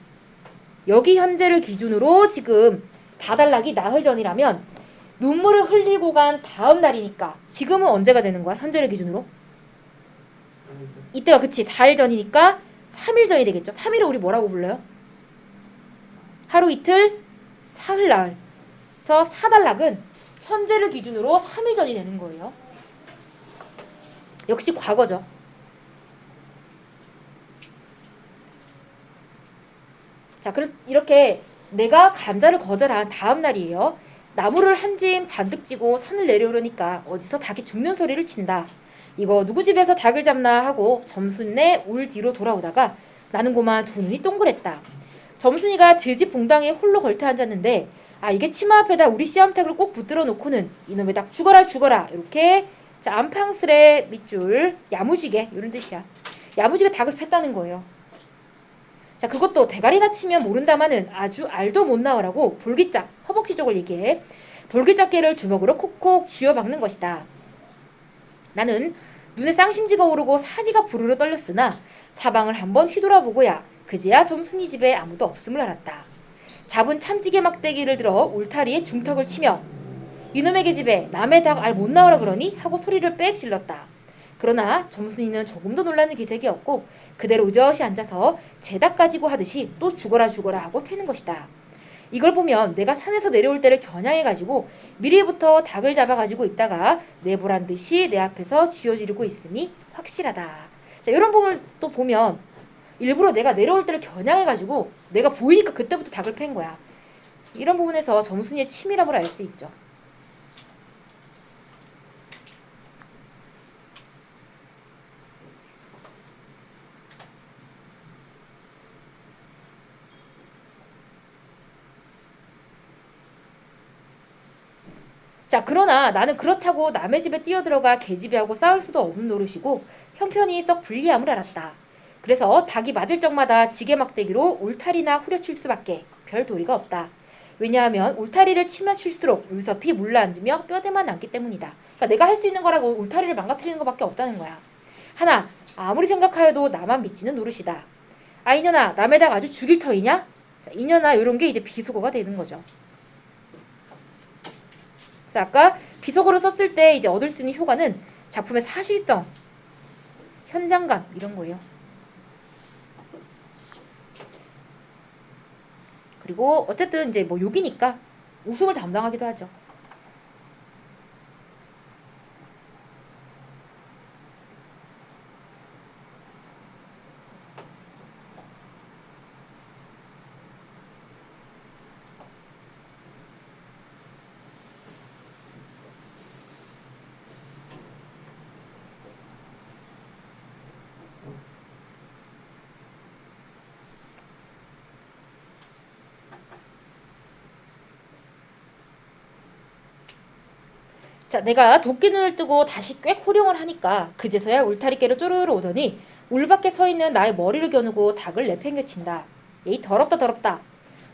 여기 현재를 기준으로 지금 다단락이 나흘 전이라면 눈물을 흘리고 간 다음 날이니까 지금은 언제가 되는 거야? 현재를 기준으로? 이때가 그치 4일 전이니까 3일 전이 되겠죠. 3일을 우리 뭐라고 불러요? 하루 이틀 사흘 나흘. 그래서 사단락은 현재를 기준으로 3일 전이 되는 거예요. 역시 과거죠. 자, 그래서 이렇게 내가 감자를 거절한 다음 날이에요. 나무를 한 짐 잔뜩 지고 산을 내려오려니까 어디서 닭이 죽는 소리를 친다. 이거 누구 집에서 닭을 잡나 하고 점순네 울 뒤로 돌아오다가 나는 고만 두 눈이 동그랬다. 점순이가 질집 봉당에 홀로 걸터 앉았는데 이게 치마 앞에다 우리 씨암탉을 꼭 붙들어 놓고는 이놈의 닭 죽어라 죽어라 이렇게 자 안팡스레 밑줄 야무지게 이런 뜻이야. 야무지게 닭을 팼다는 거예요. 자 그것도 대가리나 치면 모른다마는 아주 알도 못 나오라고 볼기짝 허벅지 쪽을 얘기해. 볼기짝개를 주먹으로 콕콕 쥐어박는 것이다. 나는 눈에 쌍심지가 오르고 사지가 부르르 떨렸으나 사방을 한번 휘돌아보고야 그제야 점순이 집에 아무도 없음을 알았다. 잡은 참지개 막대기를 들어 울타리에 중턱을 치며 이놈의 계집애 남의 닭 알 못 나오라 그러니 하고 소리를 빽 질렀다. 그러나 점순이는 조금도 놀라는 기색이 없고 그대로 의젓이 앉아서 제 닭 가지고 하듯이 또 죽어라 죽어라 하고 패는 것이다. 이걸 보면 내가 산에서 내려올 때를 겨냥해가지고 미리부터 닭을 잡아가지고 있다가 내보란 듯이 내 앞에서 쥐어지르고 있음이 확실하다. 자, 이런 부분을 또 보면 일부러 내가 내려올 때를 겨냥해가지고 내가 보이니까 그때부터 닭을 팬 거야. 이런 부분에서 점순이의 치밀함을 알 수 있죠. 자, 그러나 나는 그렇다고 남의 집에 뛰어들어가 계집애하고 싸울 수도 없는 노릇이고 형편이 썩 불리함을 알았다. 그래서 닭이 맞을 적마다 지게막대기로 울타리나 후려칠 수밖에 별 도리가 없다. 왜냐하면 울타리를 치면 칠수록 울섭이 물러앉으며 뼈대만 남기 때문이다. 그러니까 내가 할 수 있는 거라고 울타리를 망가뜨리는 것밖에 없다는 거야. 하나, 아무리 생각하여도 나만 믿지는 노릇이다. 이년아, 남의 닭 아주 죽일 터이냐? 자, 이년아 이런 게 이제 비속어가 되는 거죠. 그래서 아까 비속어로 썼을 때 이제 얻을 수 있는 효과는 작품의 사실성, 현장감 이런 거예요. 그리고 어쨌든 이제 뭐 6이니까 우승을 담당하기도 하죠. 자, 내가 도끼 눈을 뜨고 다시 꽤 호령을 하니까 그제서야 울타리께로 쪼르르 오더니 울 밖에 서 있는 나의 머리를 겨누고 닭을 내팽개친다. 에이 더럽다 더럽다.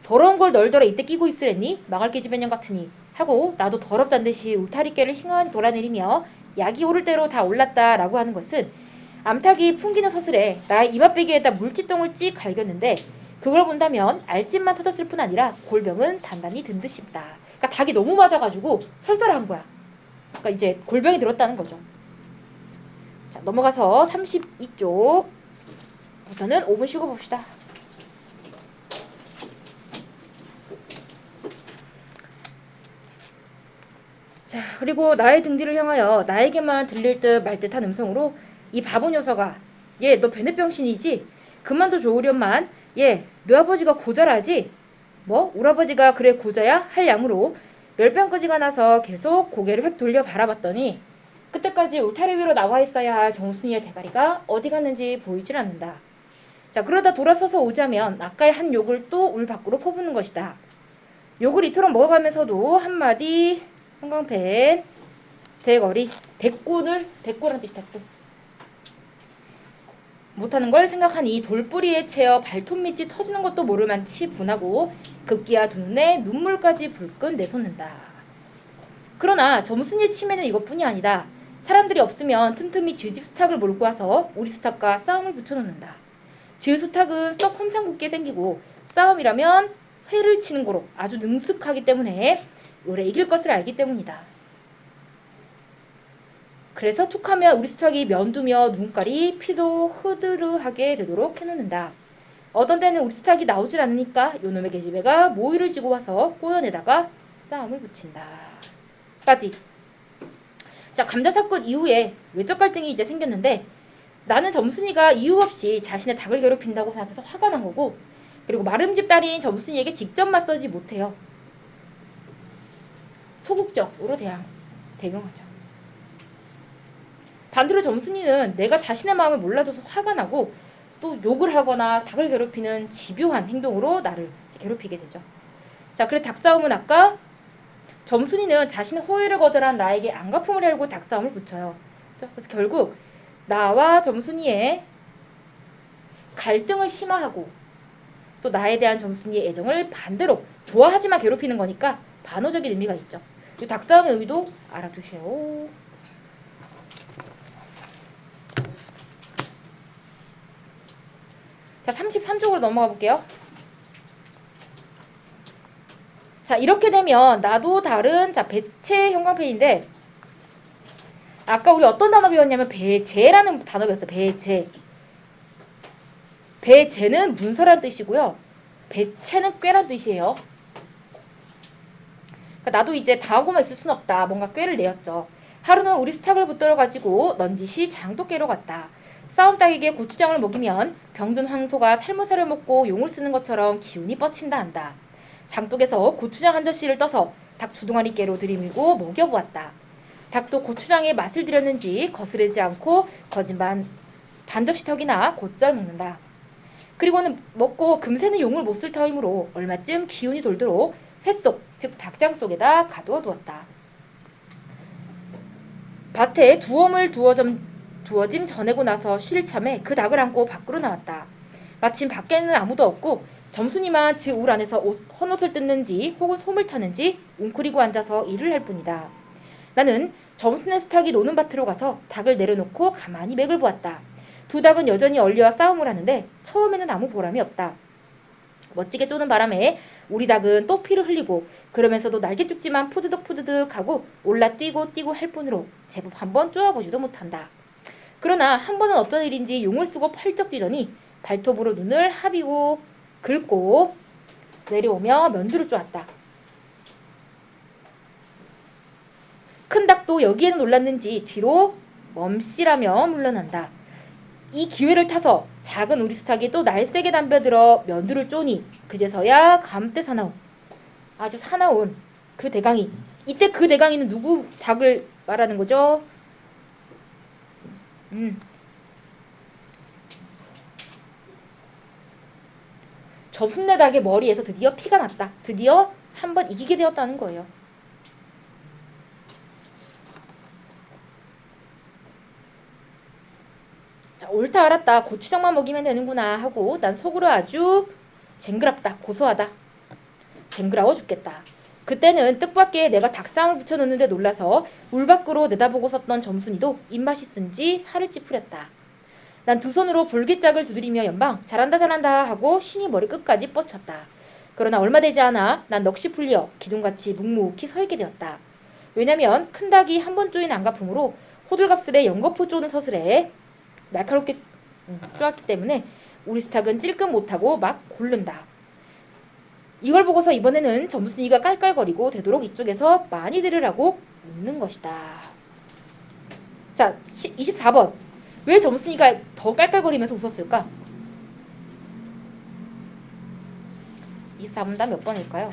더러운 걸 널더러 이때 끼고 있으랬니? 망할 계집애년 같으니. 하고 나도 더럽단 듯이 울타리께를 휘황 돌아내리며 약이 오를 대로 다 올랐다라고 하는 것은 암탉이 풍기는 서슬에 나의 이맛배기에다 물집똥을 찍 갈겼는데 그걸 본다면 알집만 터졌을 뿐 아니라 골병은 단단히 든 듯 싶다. 그러니까 닭이 너무 맞아가지고 설사를 한 거야. 그러니까 이제 골병이 들었다는 거죠. 자, 넘어가서 32쪽부터는 5분 쉬고 봅시다. 자, 그리고 나의 등 뒤를 향하여 나에게만 들릴 듯 말 듯한 음성으로 이 바보 녀석아, 얘 너 베넷병신이지? 그만둬 좋으련만 얘 너 아버지가 고자라지? 뭐? 우리 아버지가 그래 고자야? 할 양으로 열병까지가 나서 계속 고개를 획 돌려 바라봤더니 그때까지 울타리 위로 나와 있어야 할 정순이의 대가리가 어디 갔는지 보이질 않는다. 자, 그러다 돌아서서 오자면 아까의 한 욕을 또 울 밖으로 퍼붓는 것이다. 욕을 이토록 먹어가면서도 한마디 형광펜 대거리 대꾸란 뜻이 대꾸 못하는 걸 생각하니 돌뿌리에 채어 발톱 밑이 터지는 것도 모를 만치 분하고 급기야 두 눈에 눈물까지 불끈 내솟는다. 그러나 점순이의 치매는 이것뿐이 아니다. 사람들이 없으면 틈틈이 쥐집 수탉을 몰고 와서 우리 수탉과 싸움을 붙여놓는다. 쥐 수탉은 썩 험상궂게 생기고 싸움이라면 회를 치는 거로 아주 능숙하기 때문에 오래 이길 것을 알기 때문이다. 그래서 툭하면 우리 수탉이 면두며 눈깔이 피도 흐드르하게 되도록 해놓는다. 어떤 때는 우리 수탉이 나오질 않으니까 요놈의 계집애가 모이를 지고 와서 꼬연에다가 싸움을 붙인다. 까지. 자, 감자 사건 이후에 외적 갈등이 이제 생겼는데 나는 점순이가 이유 없이 자신의 닭을 괴롭힌다고 생각해서 화가 난 거고 그리고 마름집 딸인 점순이에게 직접 맞서지 못해요. 소극적으로 대응하죠. 반대로 점순이는 내가 자신의 마음을 몰라줘서 화가 나고 또 욕을 하거나 닭을 괴롭히는 집요한 행동으로 나를 괴롭히게 되죠. 자, 그래 닭싸움은 아까 점순이는 자신의 호의를 거절한 나에게 안갚음을 하려고 닭싸움을 붙여요. 그래서 결국 나와 점순이의 갈등을 심화하고 또 나에 대한 점순이의 애정을 반대로 좋아하지만 괴롭히는 거니까 반어적인 의미가 있죠. 이 닭싸움의 의미도 알아두세요. 자, 33쪽으로 넘어가 볼게요. 자, 이렇게 되면 나도 다른 자 배체 형광펜인데 아까 우리 어떤 단어 배웠냐면 배제라는 단어 배웠어요. 배제. 배제는 문서란 뜻이고요. 배체는 꾀란 뜻이에요. 그러니까 나도 이제 당하고만 있을 순 없다. 뭔가 꾀를 내었죠. 하루는 우리 수탉을 붙들어 가지고 넌지시 장독 깨러 갔다. 싸움 닭에게 고추장을 먹이면 병든 황소가 살모살을 먹고 용을 쓰는 것처럼 기운이 뻗친다 한다. 장독에서 고추장 한 젓씨를 떠서 닭 주둥아리 깨로 들이밀고 먹여보았다. 닭도 고추장에 맛을 들였는지 거스르지 않고 거짓말 반 접시 턱이나 곧잘 먹는다. 그리고는 먹고 금세는 용을 못 쓸 터이므로 얼마쯤 기운이 돌도록 횟속, 즉 닭장 속에다 가두어 두었다. 밭에 두엄을 두어짐 전해고 나서 쉴 참에 그 닭을 안고 밖으로 나왔다. 마침 밖에는 아무도 없고 점순이만 지 울 안에서 헌옷을 뜯는지 혹은 솜을 타는지 웅크리고 앉아서 일을 할 뿐이다. 나는 점순의 수탉이 노는 밭으로 가서 닭을 내려놓고 가만히 맥을 보았다. 두 닭은 여전히 얼려와 싸움을 하는데 처음에는 아무 보람이 없다. 멋지게 쪼는 바람에 우리 닭은 또 피를 흘리고 그러면서도 날개죽지만 푸드득 하고 올라 뛰고 할 뿐으로 제법 한번 쪼아보지도 못한다. 그러나 한 번은 어쩐 일인지 용을 쓰고 펄쩍 뛰더니 발톱으로 눈을 하비고 긁고 내려오며 면두를 쪼았다. 큰 닭도 여기에는 놀랐는지 뒤로 멈씨라며 물러난다. 이 기회를 타서 작은 우리스탁이 또 날쌔게 덤벼들어 면두를 쪼니 그제서야 감때 사나운 아주 사나운 그 대강이, 이때 그 대강이는 누구 닭을 말하는 거죠? 접순내 닭의 머리에서 드디어 피가 났다. 드디어 한번 이기게 되었다는 거예요. 자, 옳다 알았다. 고추장만 먹이면 되는구나 하고 난 속으로 아주 쟁그랍다. 고소하다. 쟁그라워 죽겠다. 그때는 뜻밖의 내가 닭상을 붙여놓는데 놀라서 물 밖으로 내다보고 섰던 점순이도 입맛이 쓴지 살을 찌푸렸다. 난 두 손으로 볼깃짝을 두드리며 연방 잘한다 잘한다 하고 신이 머리 끝까지 뻗쳤다. 그러나 얼마 되지 않아 난 넋이 풀려 기둥같이 묵묵히 서 있게 되었다. 왜냐면 큰 닭이 한 번 쪼인 안가품으로 호들갑스레 연거푸 쪼는 서슬에 날카롭게 쪼았기 때문에 우리 스탁은 찔끔 못하고 막 고른다. 이걸 보고서 이번에는 점순이가 깔깔거리고 되도록 이쪽에서 많이 들으라고 묻는 것이다. 자, 24번. 왜 점순이가 더 깔깔거리면서 웃었을까? 24번 다 몇 번일까요?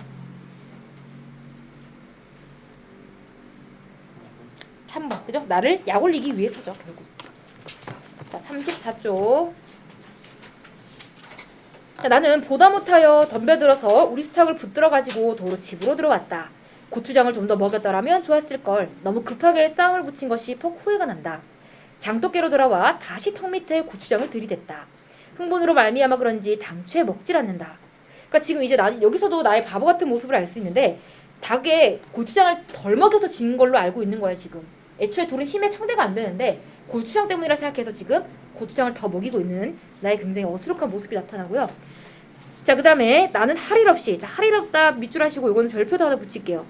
3번. 그죠? 나를 약 올리기 위해서죠, 결국. 자, 34쪽. 자, 나는 보다 못하여 덤벼들어서 우리 스탁을 붙들어가지고 도로 집으로 들어왔다. 고추장을 좀 더 먹였더라면 좋았을걸. 너무 급하게 싸움을 붙인 것이 폭 후회가 난다. 장독깨로 돌아와 다시 턱 밑에 고추장을 들이댔다. 흥분으로 말미암아 그런지 당최 먹질 않는다. 그러니까 지금 이제 나 여기서도 나의 바보 같은 모습을 알 수 있는데 닭에 고추장을 덜 먹여서 진 걸로 알고 있는 거야 지금. 애초에 돌은 힘의 상대가 안 되는데 고추장 때문이라 생각해서 지금 고추장을 더 먹이고 있는 나의 굉장히 어수룩한 모습이 나타나고요. 자, 그 다음에 나는 할 일 없이, 자, 할 일 없다 밑줄 하시고 이거는 별표도 하나 붙일게요.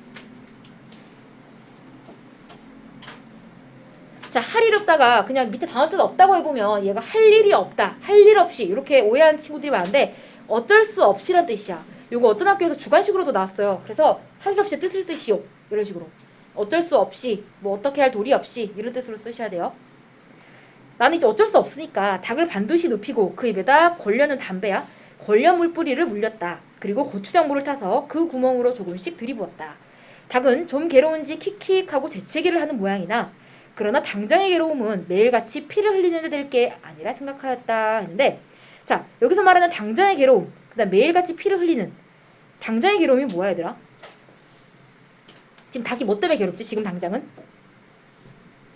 자, 할 일 없다가 그냥 밑에 단어 뜻 없다고 해보면 얘가 할 일이 없다, 할 일 없이 이렇게 오해하는 친구들이 많은데 어쩔 수 없이란 뜻이야. 요거 어떤 학교에서 주관식으로도 나왔어요. 그래서 할 일 없이 뜻을 쓰시오. 이런 식으로. 어쩔 수 없이, 뭐 어떻게 할 도리 없이 이런 뜻으로 쓰셔야 돼요. 나는 이제 어쩔 수 없으니까 닭을 반드시 눕히고 그 입에다 걸려는 담배야. 걸려 물뿌리를 물렸다. 그리고 고추장물을 타서 그 구멍으로 조금씩 들이부었다. 닭은 좀 괴로운지 킥킥하고 재채기를 하는 모양이나 그러나 당장의 괴로움은 매일같이 피를 흘리는 데 될 게 아니라 생각하였다 했는데, 자, 여기서 말하는 당장의 괴로움, 그다음 매일같이 피를 흘리는 당장의 괴로움이 뭐야 얘들아? 지금 닭이 뭐 때문에 괴롭지? 지금 당장은?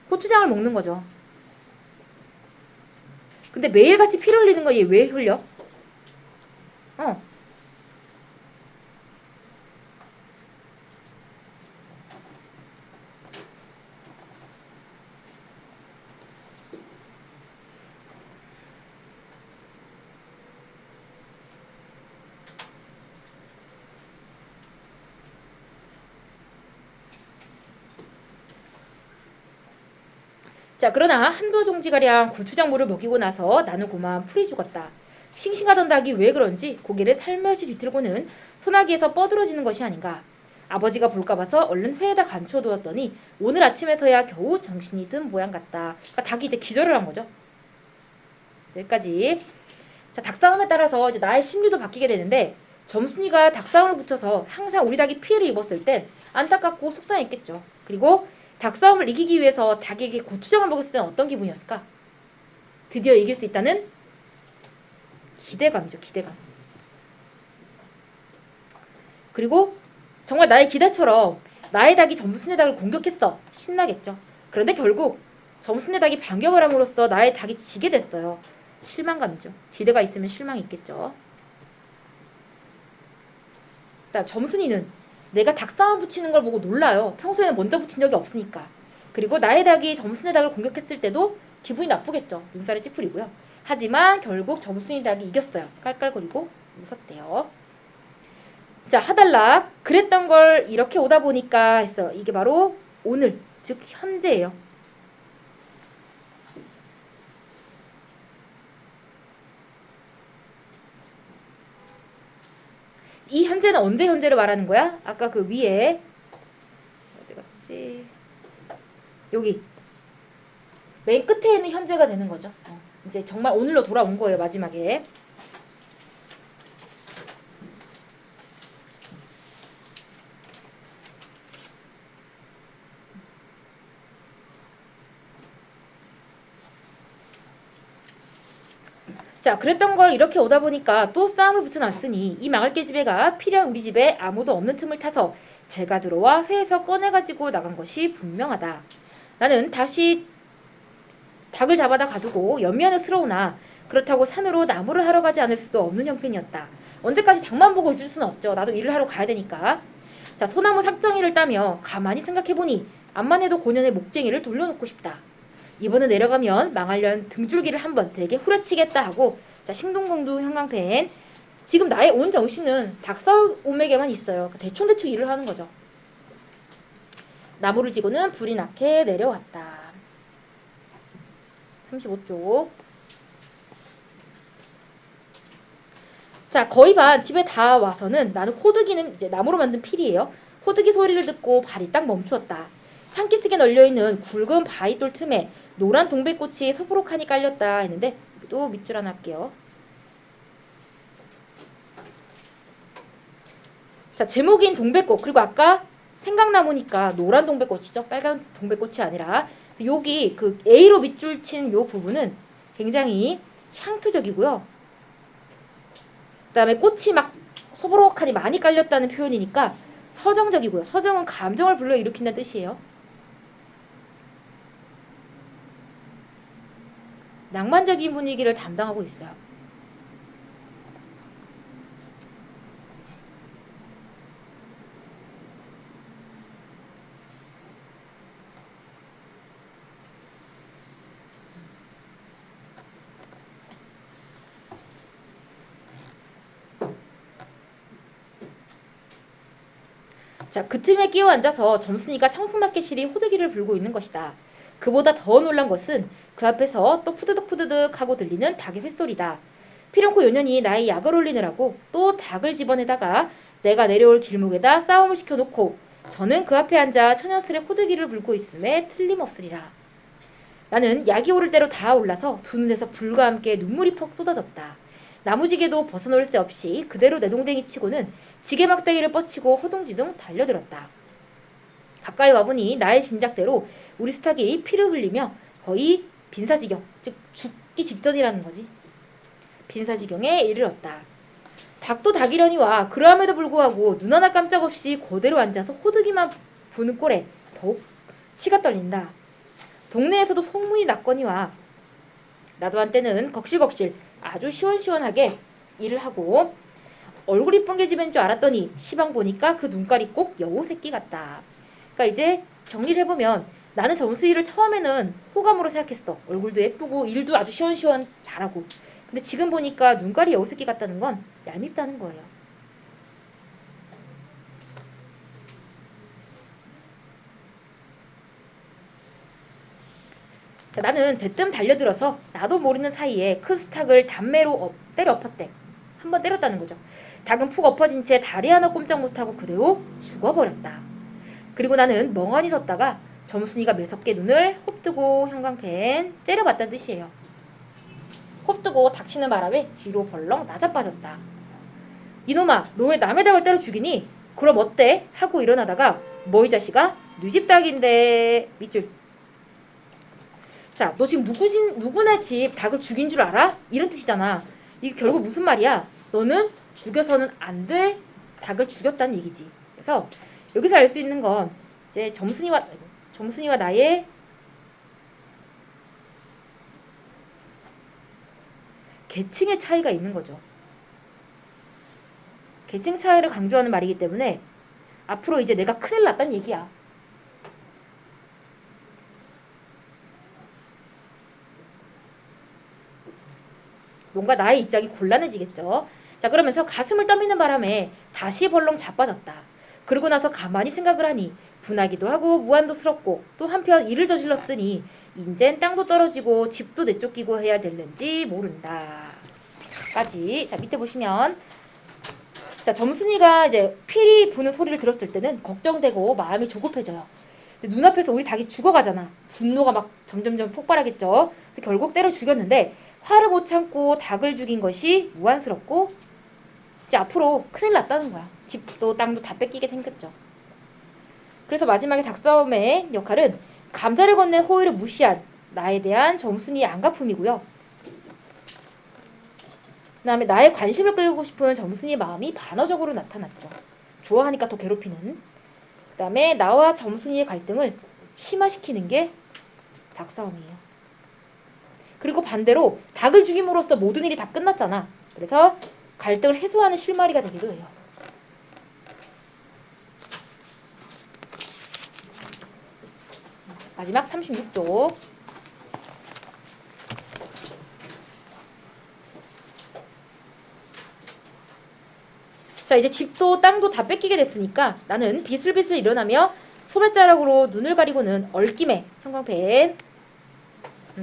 고추장을 먹는 거죠. 근데 매일같이 피를 흘리는 거 얘 왜 흘려? 어. 자, 그러나 한두 종지가량 고추장물을 먹이고 나서 나는 고만 풀이 죽었다. 싱싱하던 닭이 왜 그런지 고개를 살며시 뒤틀고는 소나기에서 뻐들어지는 것이 아닌가. 아버지가 볼까 봐서 얼른 회에다 감춰두었더니 오늘 아침에서야 겨우 정신이 든 모양 같다. 그러니까 닭이 이제 기절을 한 거죠. 여기까지. 자, 닭싸움에 따라서 이제 나의 심리도 바뀌게 되는데 점순이가 닭싸움을 붙여서 항상 우리 닭이 피해를 입었을 땐 안타깝고 속상했겠죠. 그리고 닭싸움을 이기기 위해서 닭에게 고추장을 먹였을 때는 어떤 기분이었을까? 드디어 이길 수 있다는 기대감이죠. 기대감. 그리고 정말 나의 기대처럼 나의 닭이 점순의 닭을 공격했어. 신나겠죠. 그런데 결국 점순의 닭이 반격을 함으로써 나의 닭이 지게 됐어요. 실망감이죠. 기대가 있으면 실망이 있겠죠. 그다음 점순이는 내가 닭싸움 붙이는 걸 보고 놀라요. 평소에는 먼저 붙인 적이 없으니까. 그리고 나의 닭이 점순의 닭을 공격했을 때도 기분이 나쁘겠죠. 눈살을 찌푸리고요. 하지만 결국 점순이 닭이 이겼어요. 깔깔거리고 웃었대요. 자, 하달락. 그랬던 걸 이렇게 오다 보니까 했어. 이게 바로 오늘, 즉 현재예요. 이 현재는 언제 현재를 말하는 거야? 아까 그 위에 어디 갔지? 여기 맨 끝에 있는 현재가 되는 거죠. 이제 정말 오늘로 돌아온 거예요. 마지막에. 자, 그랬던 걸 이렇게 오다 보니까 또 싸움을 붙여놨으니 이 망할 깨집애가 필연 우리 집에 아무도 없는 틈을 타서 제가 들어와 회에서 꺼내가지고 나간 것이 분명하다. 나는 다시 닭을 잡아다 가두고 연미하는 스러우나 그렇다고 산으로 나무를 하러 가지 않을 수도 없는 형편이었다. 언제까지 닭만 보고 있을 수는 없죠. 나도 일을 하러 가야 되니까. 자, 소나무 삭정이를 따며 가만히 생각해보니 암만 해도 고년의 목쟁이를 돌려놓고 싶다. 이번에 내려가면 망하려는 등줄기를 한번 되게 후려치겠다 하고 자 신동공두 형광펜 지금 나의 온 정신은 닭싸움에게만 있어요. 대충대충 일을 하는 거죠. 나무를 지고는 불이 나게 내려왔다. 35쪽. 자 거의 반 집에 다 와서는 나는 호두기는 이제 나무로 만든 필이에요. 호두기 소리를 듣고 발이 딱 멈추었다. 산기슭에 널려있는 굵은 바위돌 틈에 노란 동백꽃이 서부록하니 깔렸다 했는데 또 밑줄 하나 할게요. 자 제목인 동백꽃 그리고 아까 생강나무니까 노란 동백꽃이죠. 빨간 동백꽃이 아니라 여기 그 A로 밑줄 친 요 부분은 굉장히 향토적이고요. 그 다음에 꽃이 막 소보록하니 많이 깔렸다는 표현이니까 서정적이고요. 서정은 감정을 불러일으킨다는 뜻이에요. 낭만적인 분위기를 담당하고 있어요. 자, 그 틈에 끼어 앉아서 점순이가 청승맞게 시리 호두기를 불고 있는 것이다. 그보다 더 놀란 것은 그 앞에서 또 푸드득 하고 들리는 닭의 횟소리다. 피령코 요년이 나의 약을 올리느라고 또 닭을 집어내다가 내가 내려올 길목에다 싸움을 시켜놓고 저는 그 앞에 앉아 처녀스레 호두기를 불고 있음에 틀림없으리라. 나는 약이 오를 대로 다 올라서 두 눈에서 불과 함께 눈물이 퍽 쏟아졌다. 나무지게도 벗어놓을 새 없이 그대로 내동댕이 치고는 지게 막대기를 뻗치고 허둥지둥 달려들었다. 가까이 와보니 나의 짐작대로 우리 스탁이 피를 흘리며 거의 빈사지경, 즉 죽기 직전이라는 거지. 빈사지경에 이르렀다. 닭도 닭이려니와 그러함에도 불구하고 눈 하나 깜짝 없이 그대로 앉아서 호두기만 부는 꼴에 더욱 치가 떨린다. 동네에서도 소문이 났거니와 나도 한때는 걱실걱실 아주 시원시원하게 일을 하고 얼굴 이쁜 게 집인 줄 알았더니 시방 보니까 그 눈깔이 꼭 여우 새끼 같다. 그러니까 이제 정리를 해보면 나는 점수일을 처음에는 호감으로 생각했어. 얼굴도 예쁘고 일도 아주 시원시원 잘하고. 근데 지금 보니까 눈깔이 여우 새끼 같다는 건 얄밉다는 거예요. 자, 나는 대뜸 달려들어서 나도 모르는 사이에 큰 수탉을 단매로 때려 엎었대. 한번 때렸다는 거죠. 닭은 푹 엎어진 채 다리 하나 꼼짝 못하고 그대로 죽어버렸다. 그리고 나는 멍하니 섰다가 점순이가 매섭게 눈을 홉뜨고 형광펜 째려봤다는 뜻이에요. 홉뜨고 닥치는 바람에 뒤로 벌렁 나자빠졌다. 이놈아, 너 왜 남의 닭을 때려 죽이니? 그럼 어때? 하고 일어나다가 뭐 이 자식아? 네 집 닭인데 밑줄. 자, 너 지금 누구네 집 닭을 죽인 줄 알아? 이런 뜻이잖아. 이게 결국 무슨 말이야? 너는 죽여서는 안 될 닭을 죽였다는 얘기지. 그래서 여기서 알 수 있는 건 이제 점순이와 나의 계층의 차이가 있는 거죠. 계층 차이를 강조하는 말이기 때문에 앞으로 이제 내가 큰일 났다는 얘기야. 뭔가 나의 입장이 곤란해지겠죠. 자, 그러면서 가슴을 떠미는 바람에 다시 벌렁 자빠졌다. 그러고 나서 가만히 생각을 하니 분하기도 하고 무한도스럽고 또 한편 일을 저질렀으니 인젠 땅도 떨어지고 집도 내쫓기고 해야 될는지 모른다. 까지. 자, 밑에 보시면 자, 점순이가 이제 피리 부는 소리를 들었을 때는 걱정되고 마음이 조급해져요. 눈앞에서 우리 닭이 죽어가잖아. 분노가 막 점점점 폭발하겠죠. 그래서 결국 때려 죽였는데 화를 못 참고 닭을 죽인 것이 무안스럽고 이제 앞으로 큰일 났다는 거야. 집도 땅도 다 뺏기게 생겼죠. 그래서 마지막에 닭싸움의 역할은 감자를 건넨 호의를 무시한 나에 대한 점순이의 안갚음이고요. 그 다음에 나의 관심을 끌고 싶은 점순이의 마음이 반어적으로 나타났죠. 좋아하니까 더 괴롭히는. 그 다음에 나와 점순이의 갈등을 심화시키는 게 닭싸움이에요. 그리고 반대로 닭을 죽임으로써 모든 일이 다 끝났잖아. 그래서 갈등을 해소하는 실마리가 되기도 해요. 마지막 36쪽. 자, 이제 집도 땅도 다 뺏기게 됐으니까 나는 비슬비슬 일어나며 소매자락으로 눈을 가리고는 얼김에 형광펜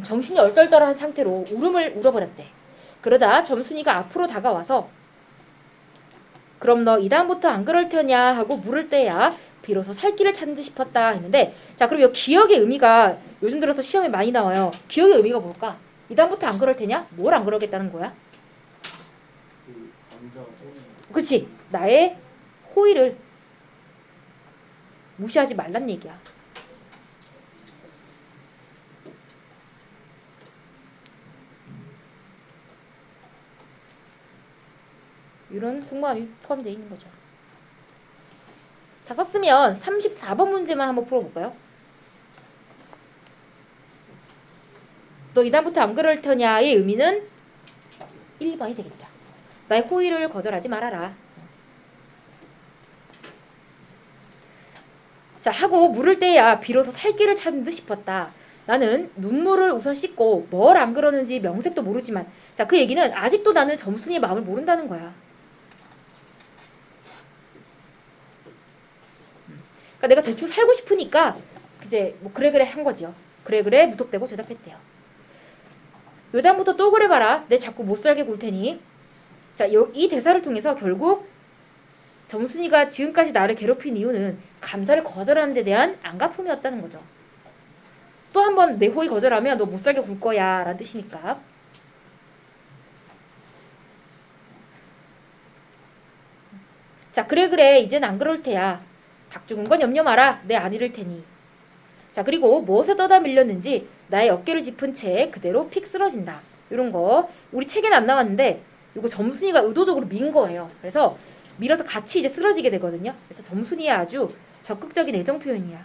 정신이 얼떨떨한 상태로 울음을 울어버렸대. 그러다 점순이가 앞으로 다가와서 그럼 너 이다음부터 안 그럴 테냐 하고 물을 때야 비로소 살 길을 찾는 듯 싶었다 했는데, 자, 그럼 이 기억의 의미가 요즘 들어서 시험에 많이 나와요. 기억의 의미가 뭘까? 이다음부터 안 그럴 테냐? 뭘 안 그러겠다는 거야? 그치? 나의 호의를 무시하지 말란 얘기야. 이런 속마음이 포함되어 있는 거죠. 다 썼으면 34번 문제만 한번 풀어볼까요? 너 이다음부터 안 그럴 테냐의 의미는 1번이 되겠죠. 나의 호의를 거절하지 말아라. 자, 하고 물을 때야 비로소 살 길을 찾는 듯 싶었다. 나는 눈물을 우선 씻고 뭘 안 그러는지 명색도 모르지만, 자, 그 얘기는 아직도 나는 점순이의 마음을 모른다는 거야. 그러니까 내가 대충 살고 싶으니까 이제 뭐 그래 한 거지요. 그래 무턱대고 대답했대요. 요다음부터 또 그래봐라. 내 자꾸 못 살게 굴 테니. 자, 이 대사를 통해서 결국 점순이가 지금까지 나를 괴롭힌 이유는 감사를 거절하는 데 대한 안갚음이었다는 거죠. 또 한 번 내 호의 거절하면 너 못 살게 굴 거야 라는 뜻이니까. 자, 그래 이젠 안 그럴 테야. 닭 죽은 건 염려 마라. 내 안 잃을 테니. 자, 그리고 무엇에 떠다 밀렸는지 나의 어깨를 짚은 채 그대로 픽 쓰러진다. 이런 거 우리 책에는 안 나왔는데 이거 점순이가 의도적으로 민 거예요. 그래서 밀어서 같이 이제 쓰러지게 되거든요. 그래서 점순이의 아주 적극적인 애정 표현이야.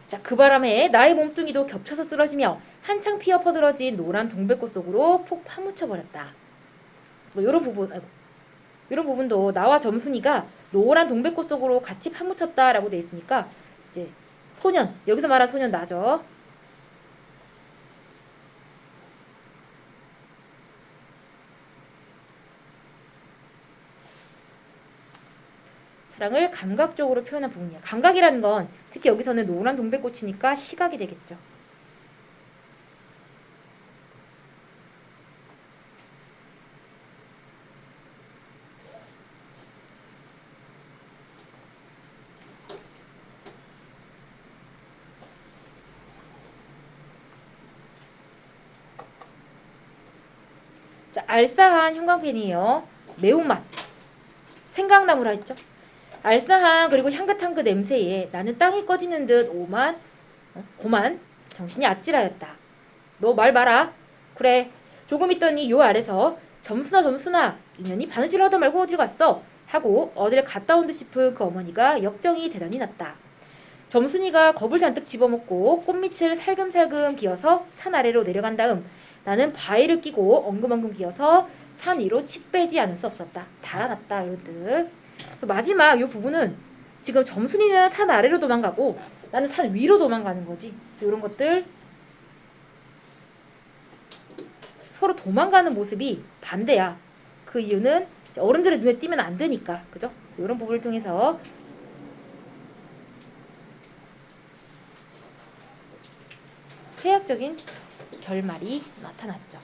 자, 그 바람에 나의 몸뚱이도 겹쳐서 쓰러지며 한창 피어 퍼들어진 노란 동백꽃 속으로 폭 파묻혀버렸다. 뭐 이런 부분, 이런 부분도 나와 점순이가 노란 동백꽃 속으로 같이 파묻혔다라고 돼 있으니까 이제 소년, 여기서 말한 소년 나죠. 사랑을 감각적으로 표현한 부분이야. 감각이라는 건 특히 여기서는 노란 동백꽃이니까 시각이 되겠죠. 자, 알싸한 형광펜이에요. 매운맛. 생강나무라 했죠. 알싸한 그리고 향긋한 그 냄새에 나는 땅이 꺼지는 듯 고만 정신이 아찔하였다. 너 말 마라. 그래. 조금 있더니 요 아래서 점순아 인연이 바느질 하다 말고 어딜 갔어? 하고 어딜 갔다 온 듯 싶은 그 어머니가 역정이 대단히 났다. 점순이가 겁을 잔뜩 집어먹고 꽃밑을 살금살금 기어서 산 아래로 내려간 다음 나는 바위를 끼고 엉금엉금 기어서 산 위로 칙 빼지 않을 수 없었다. 달아났다 이런 뜻. 그래서 마지막 이 부분은 지금 점순이는 산 아래로 도망가고 나는 산 위로 도망가는 거지. 이런 것들 서로 도망가는 모습이 반대야. 그 이유는 어른들의 눈에 띄면 안 되니까. 그죠? 이런 부분을 통해서 해학적인 결말이 나타났죠.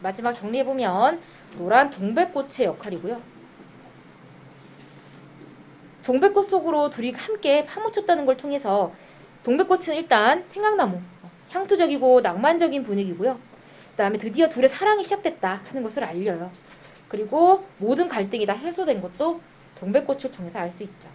마지막 정리해보면 노란 동백꽃의 역할이고요. 동백꽃 속으로 둘이 함께 파묻혔다는 걸 통해서 동백꽃은 일단 생강나무, 향토적이고 낭만적인 분위기고요. 그 다음에 드디어 둘의 사랑이 시작됐다 하는 것을 알려요. 그리고 모든 갈등이 다 해소된 것도 동백꽃을 통해서 알 수 있죠.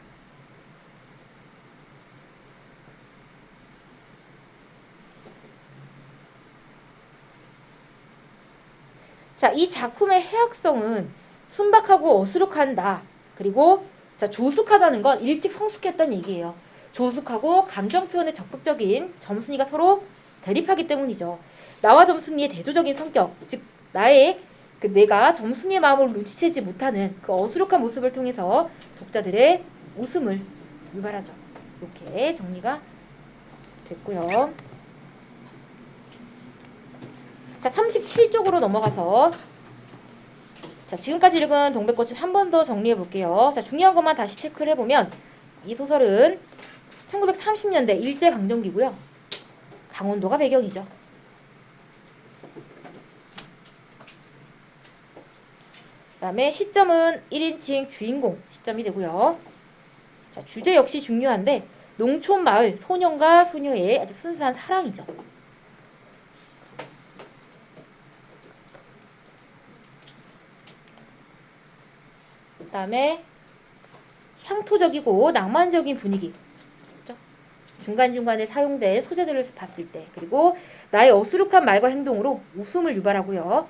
자, 이 작품의 해학성은 순박하고 어수룩한 나, 그리고 자, 조숙하다는 건 일찍 성숙했다는 얘기예요. 조숙하고 감정 표현에 적극적인 점순이가 서로 대립하기 때문이죠. 나와 점순이의 대조적인 성격, 즉 나의 내가 점순이의 마음을 눈치채지 못하는 그 어수룩한 모습을 통해서 독자들의 웃음을 유발하죠. 이렇게 정리가 됐고요. 자, 37쪽으로 넘어가서 자, 지금까지 읽은 동백꽃을 한 번 더 정리해 볼게요. 자, 중요한 것만 다시 체크를 해보면 이 소설은 1930년대 일제강점기고요. 강원도가 배경이죠. 그 다음에 시점은 1인칭 주인공 시점이 되고요. 자, 주제 역시 중요한데 농촌 마을 소년과 소녀의 아주 순수한 사랑이죠. 그 다음에 향토적이고 낭만적인 분위기, 그렇죠? 중간중간에 사용된 소재들을 봤을 때, 그리고 나의 어수룩한 말과 행동으로 웃음을 유발하고요.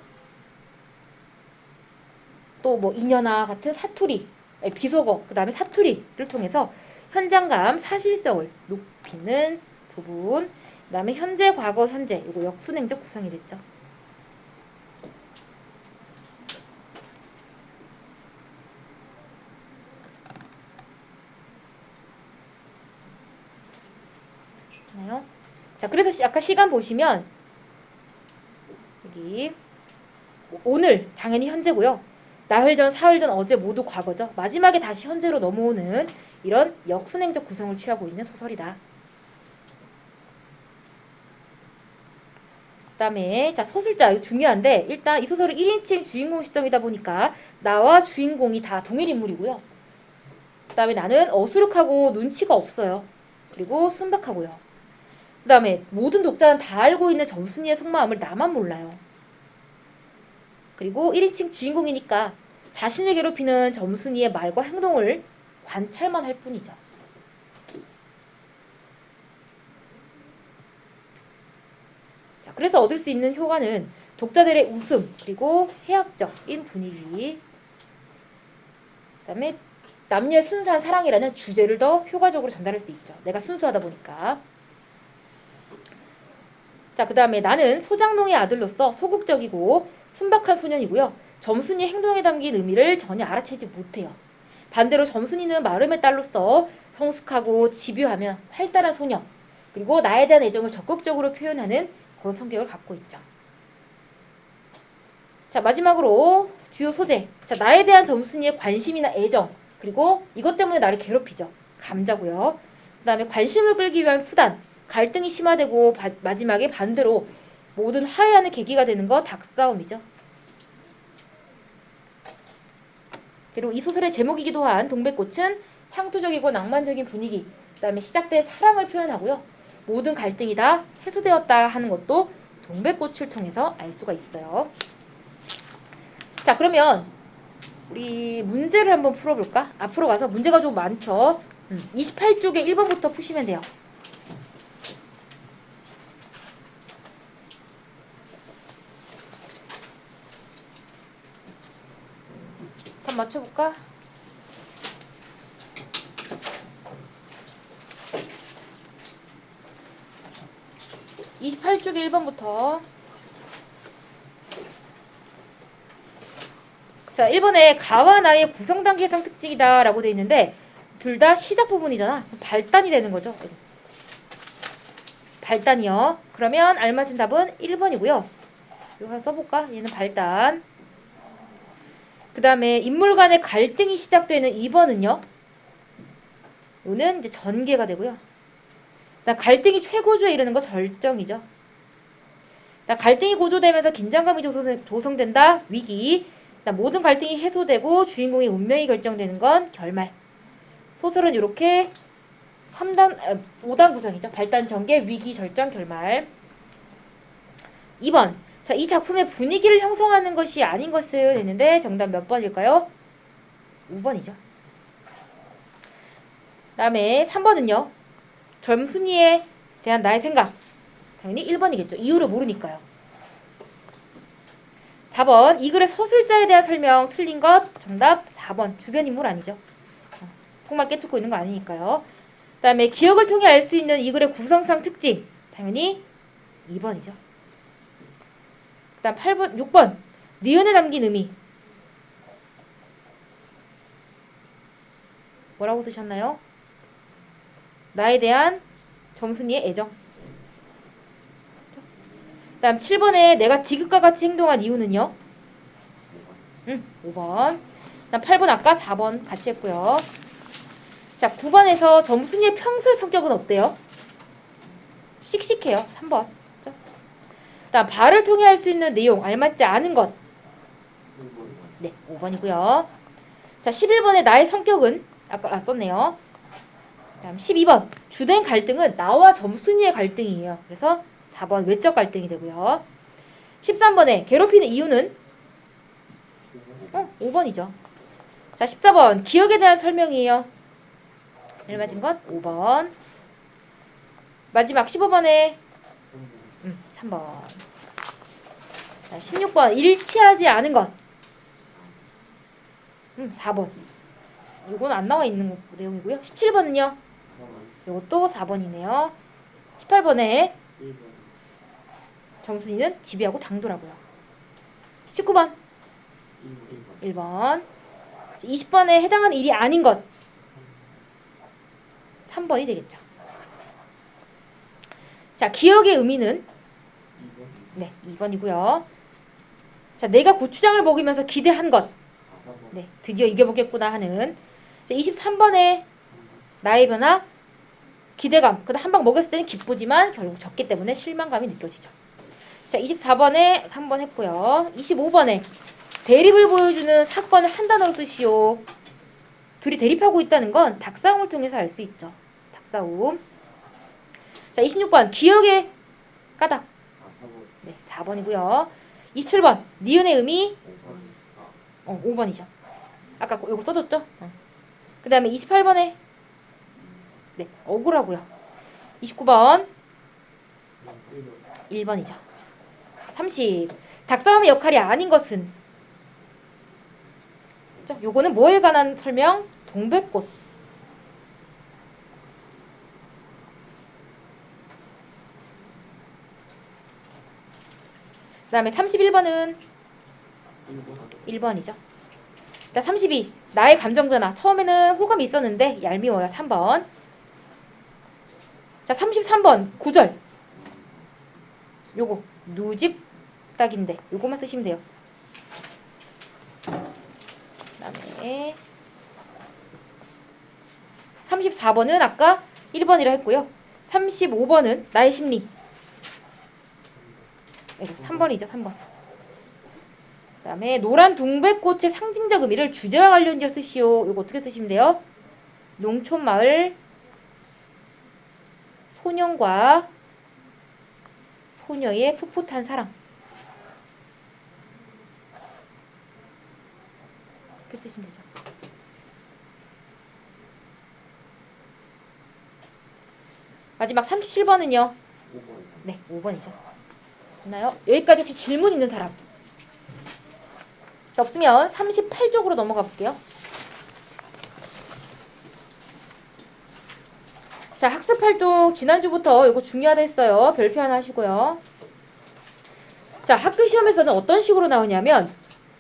또 뭐 인연아 같은 사투리, 비속어, 그 다음에 사투리를 통해서 현장감, 사실성을 높이는 부분, 그 다음에 현재, 과거, 현재, 이거 역순행적 구성이 됐죠. 자, 그래서 아까 시간 보시면 여기 오늘 당연히 현재고요. 나흘 전, 사흘 전, 어제 모두 과거죠. 마지막에 다시 현재로 넘어오는 이런 역순행적 구성을 취하고 있는 소설이다. 그 다음에 자, 서술자 이거 중요한데 일단 이 소설은 1인칭 주인공 시점이다 보니까 나와 주인공이 다 동일 인물이고요. 그 다음에 나는 어수룩하고 눈치가 없어요. 그리고 순박하고요. 그 다음에 모든 독자는 다 알고 있는 점순이의 속마음을 나만 몰라요. 그리고 1인칭 주인공이니까 자신을 괴롭히는 점순이의 말과 행동을 관찰만 할 뿐이죠. 자, 그래서 얻을 수 있는 효과는 독자들의 웃음, 그리고 해학적인 분위기, 그 다음에 남녀의 순수한 사랑이라는 주제를 더 효과적으로 전달할 수 있죠. 내가 순수하다 보니까. 자, 그 다음에 나는 소장농의 아들로서 소극적이고 순박한 소년이고요. 점순이의 행동에 담긴 의미를 전혀 알아채지 못해요. 반대로 점순이는 마름의 딸로서 성숙하고 집요하며 활달한 소녀, 그리고 나에 대한 애정을 적극적으로 표현하는 그런 성격을 갖고 있죠. 자, 마지막으로 주요 소재. 자, 나에 대한 점순이의 관심이나 애정, 그리고 이것 때문에 나를 괴롭히죠. 감자고요. 그 다음에 관심을 끌기 위한 수단, 갈등이 심화되고 마지막에 반대로 모든 화해하는 계기가 되는 거 닭싸움이죠. 그리고 이 소설의 제목이기도 한 동백꽃은 향토적이고 낭만적인 분위기, 그 다음에 시작된 사랑을 표현하고요. 모든 갈등이 다 해소되었다 하는 것도 동백꽃을 통해서 알 수가 있어요. 자, 그러면 우리 문제를 한번 풀어볼까? 앞으로 가서 문제가 좀 많죠. 28쪽에 1번부터 푸시면 돼요. 한번 맞춰볼까? 28쪽에 1번부터. 자, 1번에 가와 나의 구성단계 해상 특징이다 라고 돼 있는데 둘 다 시작 부분이잖아. 발단이 되는 거죠. 발단이요. 그러면 알맞은 답은 1번이고요. 이거 하나 써볼까? 얘는 발단. 그 다음에 인물 간의 갈등이 시작되는 2번은요. 이거는 이제 전개가 되고요. 갈등이 최고조에 이르는 거 절정이죠. 갈등이 고조되면서 긴장감이 조성된다. 위기. 모든 갈등이 해소되고 주인공의 운명이 결정되는 건 결말. 소설은 이렇게 5단 구성이죠. 발단, 전개, 위기, 절정, 결말. 2번. 자, 이 작품의 분위기를 형성하는 것이 아닌 것은 했는데 정답 몇 번일까요? 5번이죠. 그 다음에 3번은요. 점순이에 대한 나의 생각. 당연히 1번이겠죠. 이유를 모르니까요. 4번. 이 글의 서술자에 대한 설명 틀린 것. 정답 4번. 주변 인물 아니죠. 속말 깨뚫고 있는 거 아니니까요. 그 다음에 기억을 통해 알 수 있는 이 글의 구성상 특징. 당연히 2번이죠. 그 다음 8번, 6번. 니은에 담긴 의미. 뭐라고 쓰셨나요? 나에 대한 점순이의 애정. 그 다음 7번에 내가 디귿과 같이 행동한 이유는요? 5번. 그 다음 8번 아까 4번 같이 했고요. 자, 9번에서 점순이의 평소의 성격은 어때요? 씩씩해요. 3번. 그 다음 발을 통해 할 수 있는 내용, 알맞지 않은 것. 네, 5번이고요. 자, 11번에 나의 성격은 아까 썼네요. 다음 12번. 주된 갈등은 나와 점순이의 갈등이에요. 그래서 4번 외적 갈등이 되고요. 13번에 괴롭히는 이유는 5번이죠. 자, 14번. 기억에 대한 설명이에요. 알맞은 것 5번. 마지막 15번에 3번. 자, 16번. 일치하지 않은 것 4번. 이건 안 나와 있는 내용이고요. 17번은요. 이것도 4번이네요. 18번에 정순이는 지배하고 당돌하고요. 19번 1번. 20번에 해당하는 일이 아닌 것 3번이 되겠죠. 자, 기억의 의미는 네, 2번이고요. 자, 내가 고추장을 먹으면서 기대한 것 네, 드디어 이겨보겠구나 하는. 자, 23번에 나의 변화 기대감. 그다음 한 방 먹였을 때는 기쁘지만 결국 졌기 때문에 실망감이 느껴지죠. 자, 24번에 3번 했고요. 25번에 대립을 보여주는 사건을 한 단어로 쓰시오. 둘이 대립하고 있다는 건 닭싸움을 통해서 알 수 있죠. 닭싸움. 자, 26번 기억의 까닭. 네, 4번이고요. 27번 니은의 의미 5번이죠. 아까 이거 써줬죠? 그 다음에 28번에 네, 억울하고요. 29번 1번이죠. 30. 닭싸움의 역할이 아닌 것은 요거는 뭐에 관한 설명? 동백꽃. 그 다음에 31번은 1번이죠. 32. 나의 감정 변화. 처음에는 호감이 있었는데 얄미워요. 3번. 자, 33번 9절. 요거 누집 딱인데 요거만 쓰시면 돼요. 그다음에 34번은 아까 1번이라 했고요. 35번은 나의 심리. 3번이죠. 3번. 그다음에 노란 동백꽃의 상징적 의미를 주제와 관련지어 쓰시오. 요거 어떻게 쓰시면 돼요? 농촌마을 소년과 소녀의 풋풋한 사랑. 이렇게 쓰시면 되죠. 마지막 37번은요. 네, 5번이죠. 됐나요? 여기까지 혹시 질문 있는 사람? 없으면 38쪽으로 넘어가 볼게요. 자, 학습활동 지난주부터 이거 중요하다 했어요. 별표 하나 하시고요. 자, 학교 시험에서는 어떤 식으로 나오냐면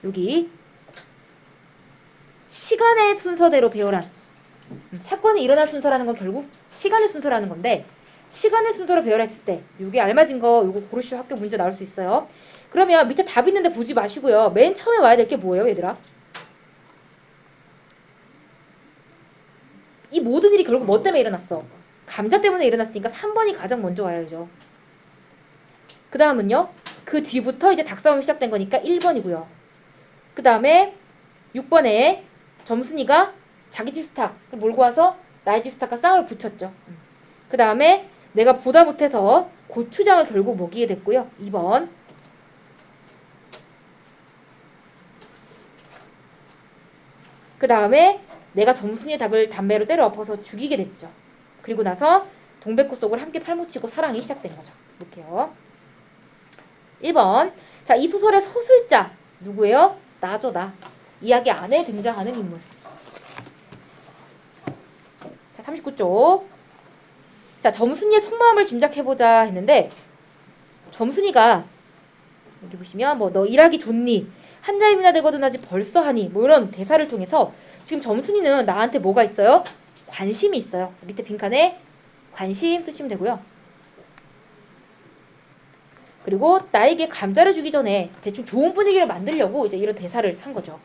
여기 시간의 순서대로 배워라. 사건이 일어난 순서라는 건 결국 시간의 순서라는 건데 시간의 순서로 배워라 했을 때 이게 알맞은 거 이거 고르시오 학교 문제 나올 수 있어요. 그러면 밑에 답 있는데 보지 마시고요. 맨 처음에 와야 될 게 뭐예요, 얘들아? 이 모든 일이 결국 뭐 때문에 일어났어? 감자 때문에 일어났으니까 3번이 가장 먼저 와야죠. 그 다음은요. 그 뒤부터 이제 닭싸움이 시작된 거니까 1번이고요. 그 다음에 6번에 점순이가 자기 집 수탉을 몰고 와서 나의 집 수탉과 쌍을 붙였죠. 그 다음에 내가 보다 못해서 고추장을 결국 먹이게 됐고요. 2번. 그 다음에 내가 점순이의 닭을 담배로 때려 엎어서 죽이게 됐죠. 그리고 나서 동백꽃 속을 함께 팔묻히고 사랑이 시작된 거죠. 볼게요. 1번. 자, 이 소설의 서술자 누구예요? 나죠, 나. 이야기 안에 등장하는 인물. 자, 39쪽. 자, 점순이의 속마음을 짐작해보자 했는데 점순이가 여기 보시면 뭐 너 일하기 좋니? 한자임이나 되거든 하지 벌써 하니? 뭐 이런 대사를 통해서 지금 점순이는 나한테 뭐가 있어요? 관심이 있어요. 그래서 밑에 빈칸에 관심 쓰시면 되고요. 그리고 나에게 감자를 주기 전에 대충 좋은 분위기를 만들려고 이제 이런 대사를 한 거죠.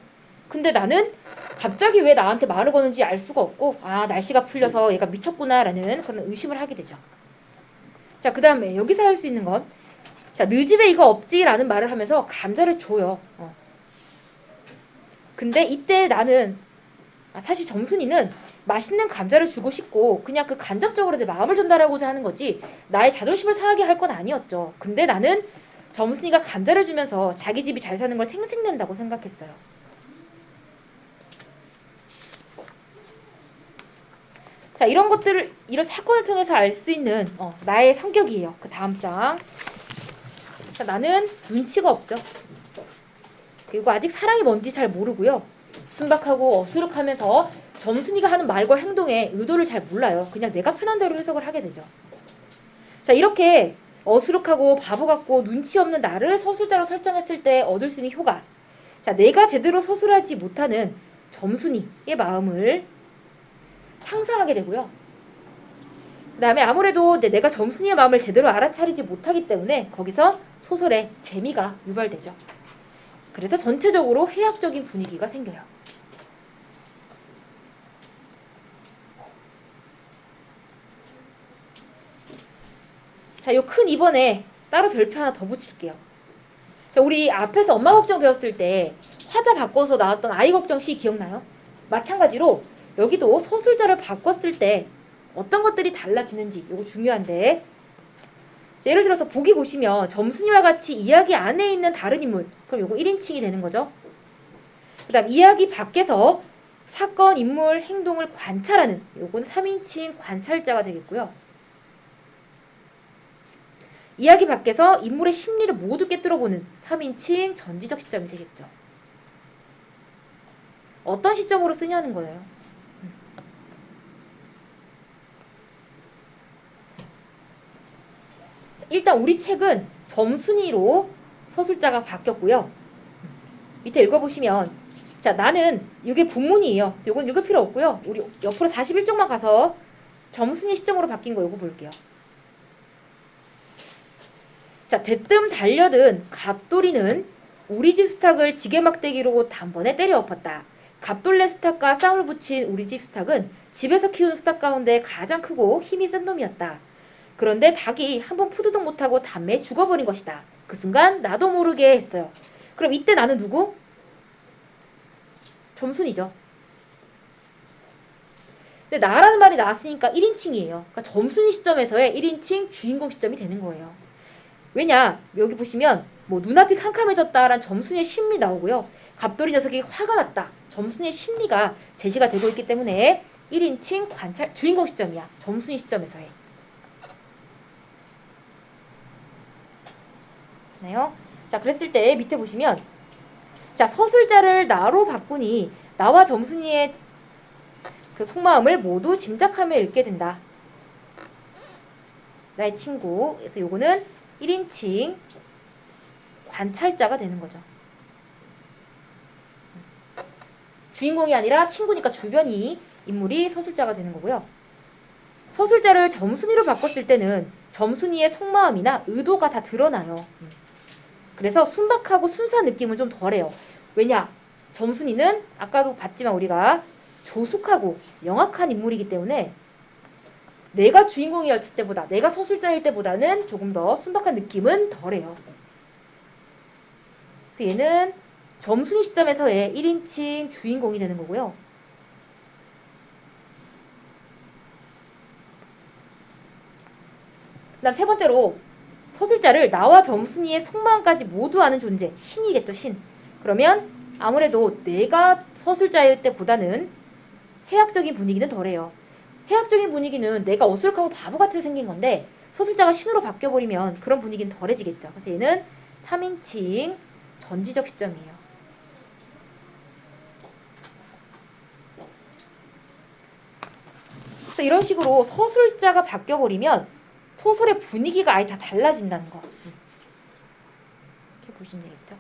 근데 나는 갑자기 왜 나한테 말을 거는지 알 수가 없고 아 날씨가 풀려서 얘가 미쳤구나라는 그런 의심을 하게 되죠. 자, 그 다음에 여기서 할 수 있는 건 자, 너 집에 이거 없지라는 말을 하면서 감자를 줘요. 근데 이때 나는 사실 점순이는 맛있는 감자를 주고 싶고 그냥 그 간접적으로 내 마음을 전달하고자 하는 거지 나의 자존심을 상하게 할 건 아니었죠. 근데 나는 점순이가 감자를 주면서 자기 집이 잘 사는 걸 생색낸다고 생각했어요. 자, 이런 것들을 이런 사건을 통해서 알 수 있는 나의 성격이에요. 그 다음 장. 자, 나는 눈치가 없죠. 그리고 아직 사랑이 뭔지 잘 모르고요. 순박하고 어수룩하면서 점순이가 하는 말과 행동에 의도를 잘 몰라요. 그냥 내가 편한 대로 해석을 하게 되죠. 자, 이렇게 어수룩하고 바보 같고 눈치 없는 나를 서술자로 설정했을 때 얻을 수 있는 효과. 자, 내가 제대로 서술하지 못하는 점순이의 마음을 상상하게 되고요. 그 다음에 아무래도 내가 점순이의 마음을 제대로 알아차리지 못하기 때문에 거기서 소설의 재미가 유발되죠. 그래서 전체적으로 해학적인 분위기가 생겨요. 자, 요 큰 2번에 따로 별표 하나 더 붙일게요. 자, 우리 앞에서 엄마 걱정 배웠을 때 화자 바꿔서 나왔던 아이 걱정 시 기억나요? 마찬가지로 여기도 서술자를 바꿨을 때 어떤 것들이 달라지는지 이거 중요한데 자, 예를 들어서 보기 보시면 점순이와 같이 이야기 안에 있는 다른 인물 그럼 요거 1인칭이 되는 거죠. 그 다음 이야기 밖에서 사건, 인물, 행동을 관찰하는 요거는 3인칭 관찰자가 되겠고요. 이야기 밖에서 인물의 심리를 모두 깨뜨려보는 3인칭 전지적 시점이 되겠죠. 어떤 시점으로 쓰냐는 거예요. 일단 우리 책은 점순이로 서술자가 바뀌었고요. 밑에 읽어보시면 자, 나는 이게 본문이에요. 이건 읽을 필요 없고요. 우리 옆으로 41쪽만 가서 점순이 시점으로 바뀐 거 이거 볼게요. 자, 대뜸 달려든 갑돌이는 우리 집 수탉을 지게막대기로 단번에 때려 엎었다. 갑돌네 수탉과 쌍을 붙인 우리 집 수탉은 집에서 키운 수탉 가운데 가장 크고 힘이 센 놈이었다. 그런데 닭이 한번 푸드덕 못하고 담에 죽어버린 것이다. 그 순간 나도 모르게 했어요. 그럼 이때 나는 누구? 점순이죠. 근데 나라는 말이 나왔으니까 1인칭이에요. 그러니까 점순이 시점에서의 1인칭 주인공 시점이 되는 거예요. 왜냐? 여기 보시면 뭐 눈앞이 캄캄해졌다라는 점순이의 심리 나오고요. 갑돌이 녀석이 화가 났다. 점순이의 심리가 제시가 되고 있기 때문에 1인칭 관찰 주인공 시점이야. 점순이 시점에서의. 나요? 자, 그랬을 때 밑에 보시면 자, 서술자를 나로 바꾸니 나와 점순이의 그 속마음을 모두 짐작하며 읽게 된다. 나의 친구. 그래서 요거는 1인칭 관찰자가 되는 거죠. 주인공이 아니라 친구니까 주변이 인물이 서술자가 되는 거고요. 서술자를 점순이로 바꿨을 때는 점순이의 속마음이나 의도가 다 드러나요. 그래서 순박하고 순수한 느낌은 좀 덜해요. 왜냐? 점순이는 아까도 봤지만 우리가 조숙하고 명확한 인물이기 때문에 내가 주인공이었을 때보다, 내가 서술자일 때보다는 조금 더 순박한 느낌은 덜해요. 그래서 얘는 점순이 시점에서의 1인칭 주인공이 되는 거고요. 그 다음 세 번째로 서술자를 나와 점순이의 속마음까지 모두 아는 존재, 신이겠죠, 신. 그러면 아무래도 내가 서술자일 때보다는 해학적인 분위기는 덜해요. 해학적인 분위기는 내가 어수룩하고 바보같이 생긴 건데 서술자가 신으로 바뀌어버리면 그런 분위기는 덜해지겠죠. 그래서 얘는 3인칭 전지적 시점이에요. 그래서 이런 식으로 서술자가 바뀌어버리면 소설의 분위기가 아예 다 달라진다는 거. 이렇게 보시면 되겠죠.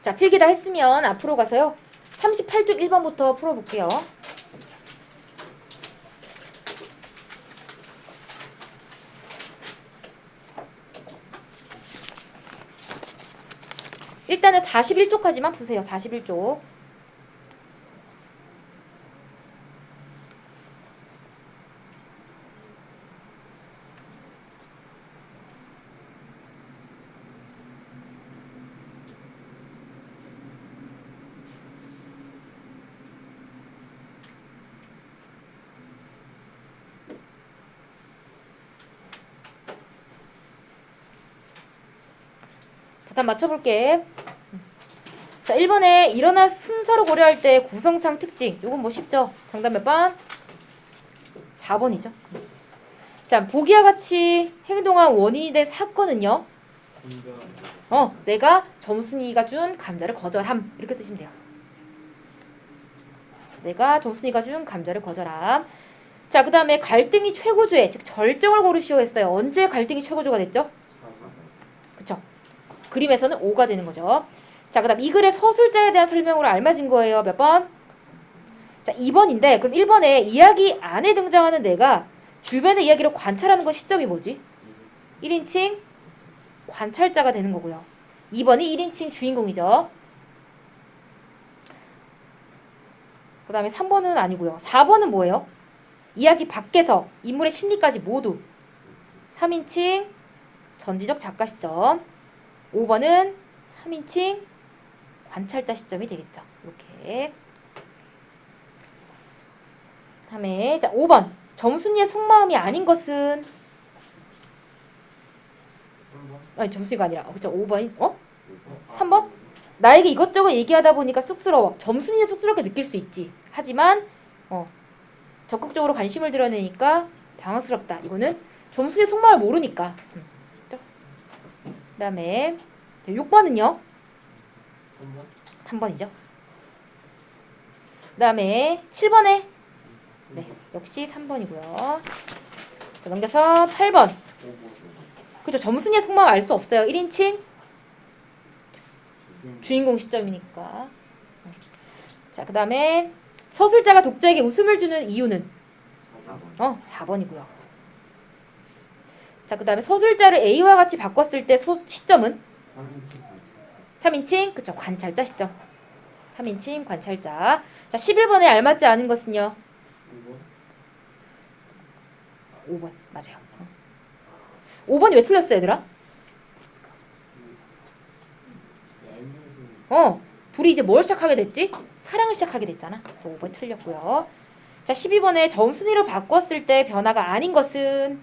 자, 필기 다 했으면 앞으로 가서요. 38쪽 1번부터 풀어볼게요. 일단은 41쪽까지만 푸세요. 41쪽. 자, 다음 맞춰볼게. 자, 1번에 일어나 순서로 고려할 때 구성상 특징. 이건 뭐 쉽죠? 정답 몇 번? 4번이죠. 자, 보기와 같이 행동한 원인이 된 사건은요. 내가 점순이가 준 감자를 거절함. 이렇게 쓰시면 돼요. 내가 점순이가 준 감자를 거절함. 자, 그 다음에 갈등이 최고조에, 즉 절정을 고르시오 했어요. 언제 갈등이 최고조가 됐죠? 그쵸? 그림에서는 5가 되는 거죠. 자, 그 다음 이 글의 서술자에 대한 설명으로 알맞은 거예요. 몇 번? 자, 2번인데 그럼 1번에 이야기 안에 등장하는 내가 주변의 이야기를 관찰하는 건 시점이 뭐지? 1인칭 관찰자가 되는 거고요. 2번이 1인칭 주인공이죠. 그 다음에 3번은 아니고요. 4번은 뭐예요? 이야기 밖에서 인물의 심리까지 모두 3인칭 전지적 작가 시점. 5번은 3인칭 관찰자 시점이 되겠죠. 이렇게. 다음에 자 5번 점순이의 속마음이 아닌 것은 아니 점순이가 아니라 그쵸 5번이 3번? 나에게 이것저것 얘기하다 보니까 쑥스러워. 점순이는 쑥스럽게 느낄 수 있지. 하지만 적극적으로 관심을 드러내니까 당황스럽다. 이거는 점순이의 속마음을 모르니까. 그 다음에 6번은요. 3번이죠. 그 다음에 7번에 네, 역시 3번이고요. 자, 넘겨서 8번. 그죠? 점순이의 속마음 알 수 없어요. 1인칭 주인공 시점이니까. 자, 그 다음에 서술자가 독자에게 웃음을 주는 이유는 4번이고요. 자, 그 다음에 서술자를 A와 같이 바꿨을 때 시점은 3인칭 그쵸? 관찰자 시점. 3인칭 관찰자. 자, 11번에 알맞지 않은 것은요? 5번 맞아요. 5번이 왜 틀렸어 얘들아? 둘이 이제 뭘 시작하게 됐지? 사랑을 시작하게 됐잖아. 5번 틀렸고요. 자, 12번에 점순이로 바꿨을 때 변화가 아닌 것은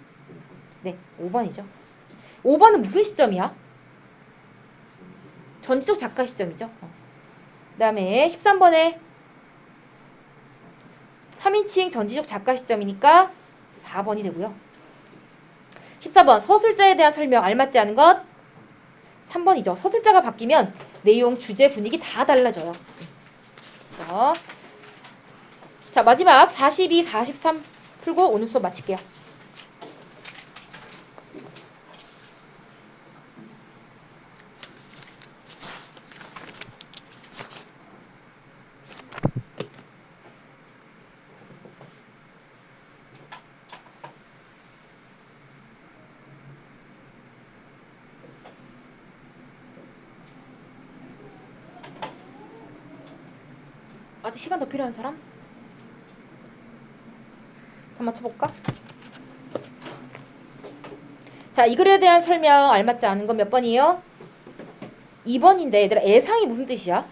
네, 5번이죠. 5번은 무슨 시점이야? 전지적 작가 시점이죠. 그 다음에 13번에 3인칭 전지적 작가 시점이니까 4번이 되고요. 14번 서술자에 대한 설명 알맞지 않은 것 3번이죠. 서술자가 바뀌면 내용, 주제, 분위기 다 달라져요. 그렇죠? 자, 마지막 42, 43 풀고 오늘 수업 마칠게요. 아직 시간 더 필요한 사람? 한번 맞춰볼까? 자, 이 글에 대한 설명 알맞지 않은 건 몇 번이에요? 2번인데 얘들아, 애상이 무슨 뜻이야?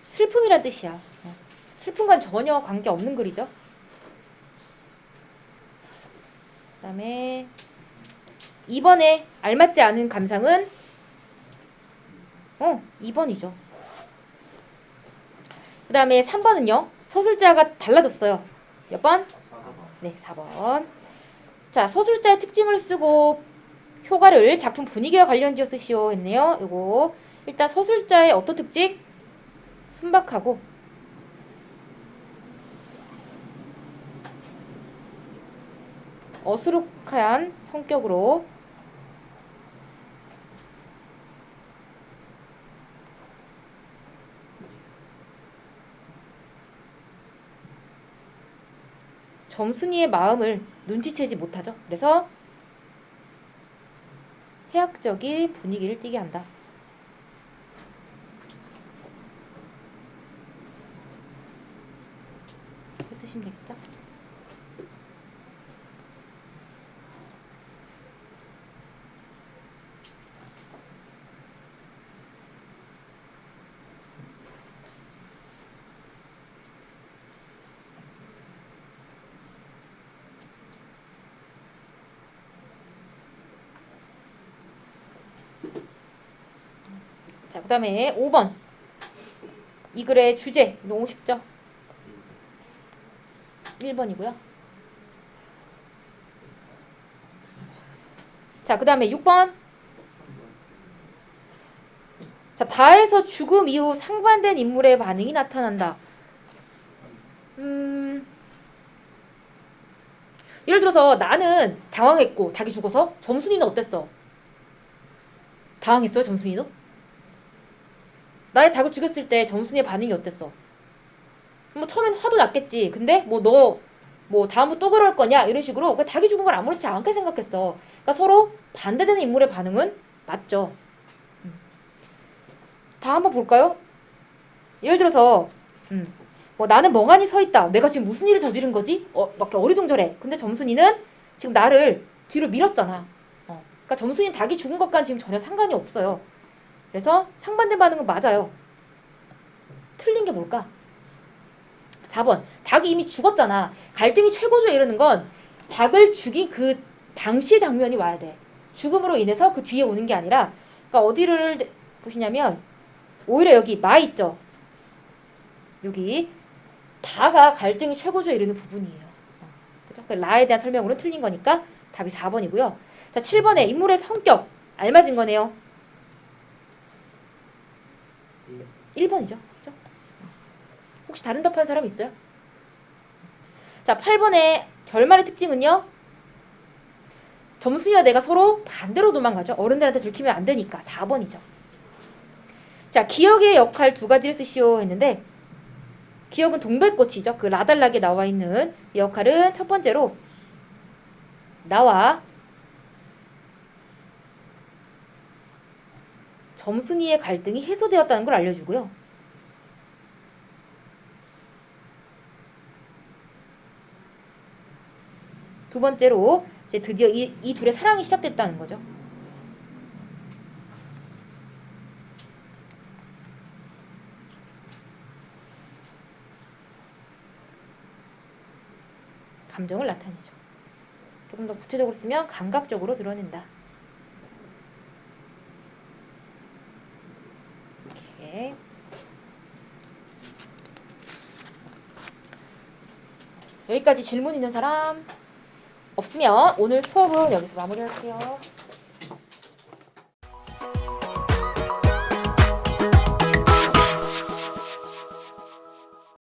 슬픔이란 뜻이야. 슬픔과는 전혀 관계없는 글이죠. 그 다음에 2번에 알맞지 않은 감상은 2번이죠. 그 다음에 3번은요. 서술자가 달라졌어요. 몇 번? 4번. 네, 4번. 자, 서술자의 특징을 쓰고 효과를 작품 분위기와 관련지어 쓰시오 했네요. 요거 일단 서술자의 어떤 특징? 순박하고 어수룩한 성격으로 점순이의 마음을 눈치채지 못하죠. 그래서 해학적인 분위기를 띠게 한다. 이렇게 쓰시면 되겠죠? 자, 그 다음에 5번. 이 글의 주제 너무 쉽죠? 1번이고요. 자, 그 다음에 6번. 자, 다에서 죽음 이후 상반된 인물의 반응이 나타난다. 예를 들어서 나는 당황했고 닭이 죽어서 점순이는 어땠어? 당황했어요, 점순이도? 나의 닭을 죽였을 때 점순이의 반응이 어땠어? 뭐 처음엔 화도 났겠지. 근데 뭐 너 뭐 다음부터 또 그럴 거냐 이런 식으로 그 닭이 죽은 걸 아무렇지 않게 생각했어. 그러니까 서로 반대되는 인물의 반응은 맞죠. 다 한번 볼까요? 예를 들어서 뭐 나는 멍하니 서 있다. 내가 지금 무슨 일을 저지른 거지? 막 어리둥절해. 근데 점순이는 지금 나를 뒤로 밀었잖아. 그러니까 점순이는 닭이 죽은 것과는 지금 전혀 상관이 없어요. 그래서 상반된 반응은 맞아요. 틀린 게 뭘까? 4번. 닭이 이미 죽었잖아. 갈등이 최고조에 이르는 건 닭을 죽인 그 당시의 장면이 와야 돼. 죽음으로 인해서 그 뒤에 오는 게 아니라, 그러니까 어디를 보시냐면 오히려 여기 마 있죠. 여기 다가 갈등이 최고조에 이르는 부분이에요. 그죠? 라에 대한 설명으로 틀린 거니까 답이 4번이고요. 자, 7번에 인물의 성격 알맞은 거네요. 1번이죠. 그죠? 혹시 다른 답한 사람 있어요? 자, 8번의 결말의 특징은요. 점순이와 내가 서로 반대로 도망가죠. 어른들한테 들키면 안 되니까 4번이죠. 자, 기억의 역할 두 가지를 쓰시오 했는데 기억은 동백꽃이죠. 그 라달락에 나와 있는 이 역할은 첫 번째로 나와 점순이의 갈등이 해소되었다는 걸 알려주고요. 두 번째로 이제 드디어 이 둘의 사랑이 시작됐다는 거죠. 감정을 나타내죠. 조금 더 구체적으로 쓰면 감각적으로 드러낸다. 이렇게. 여기까지 질문 있는 사람 없으면 오늘 수업은 여기서 마무리할게요.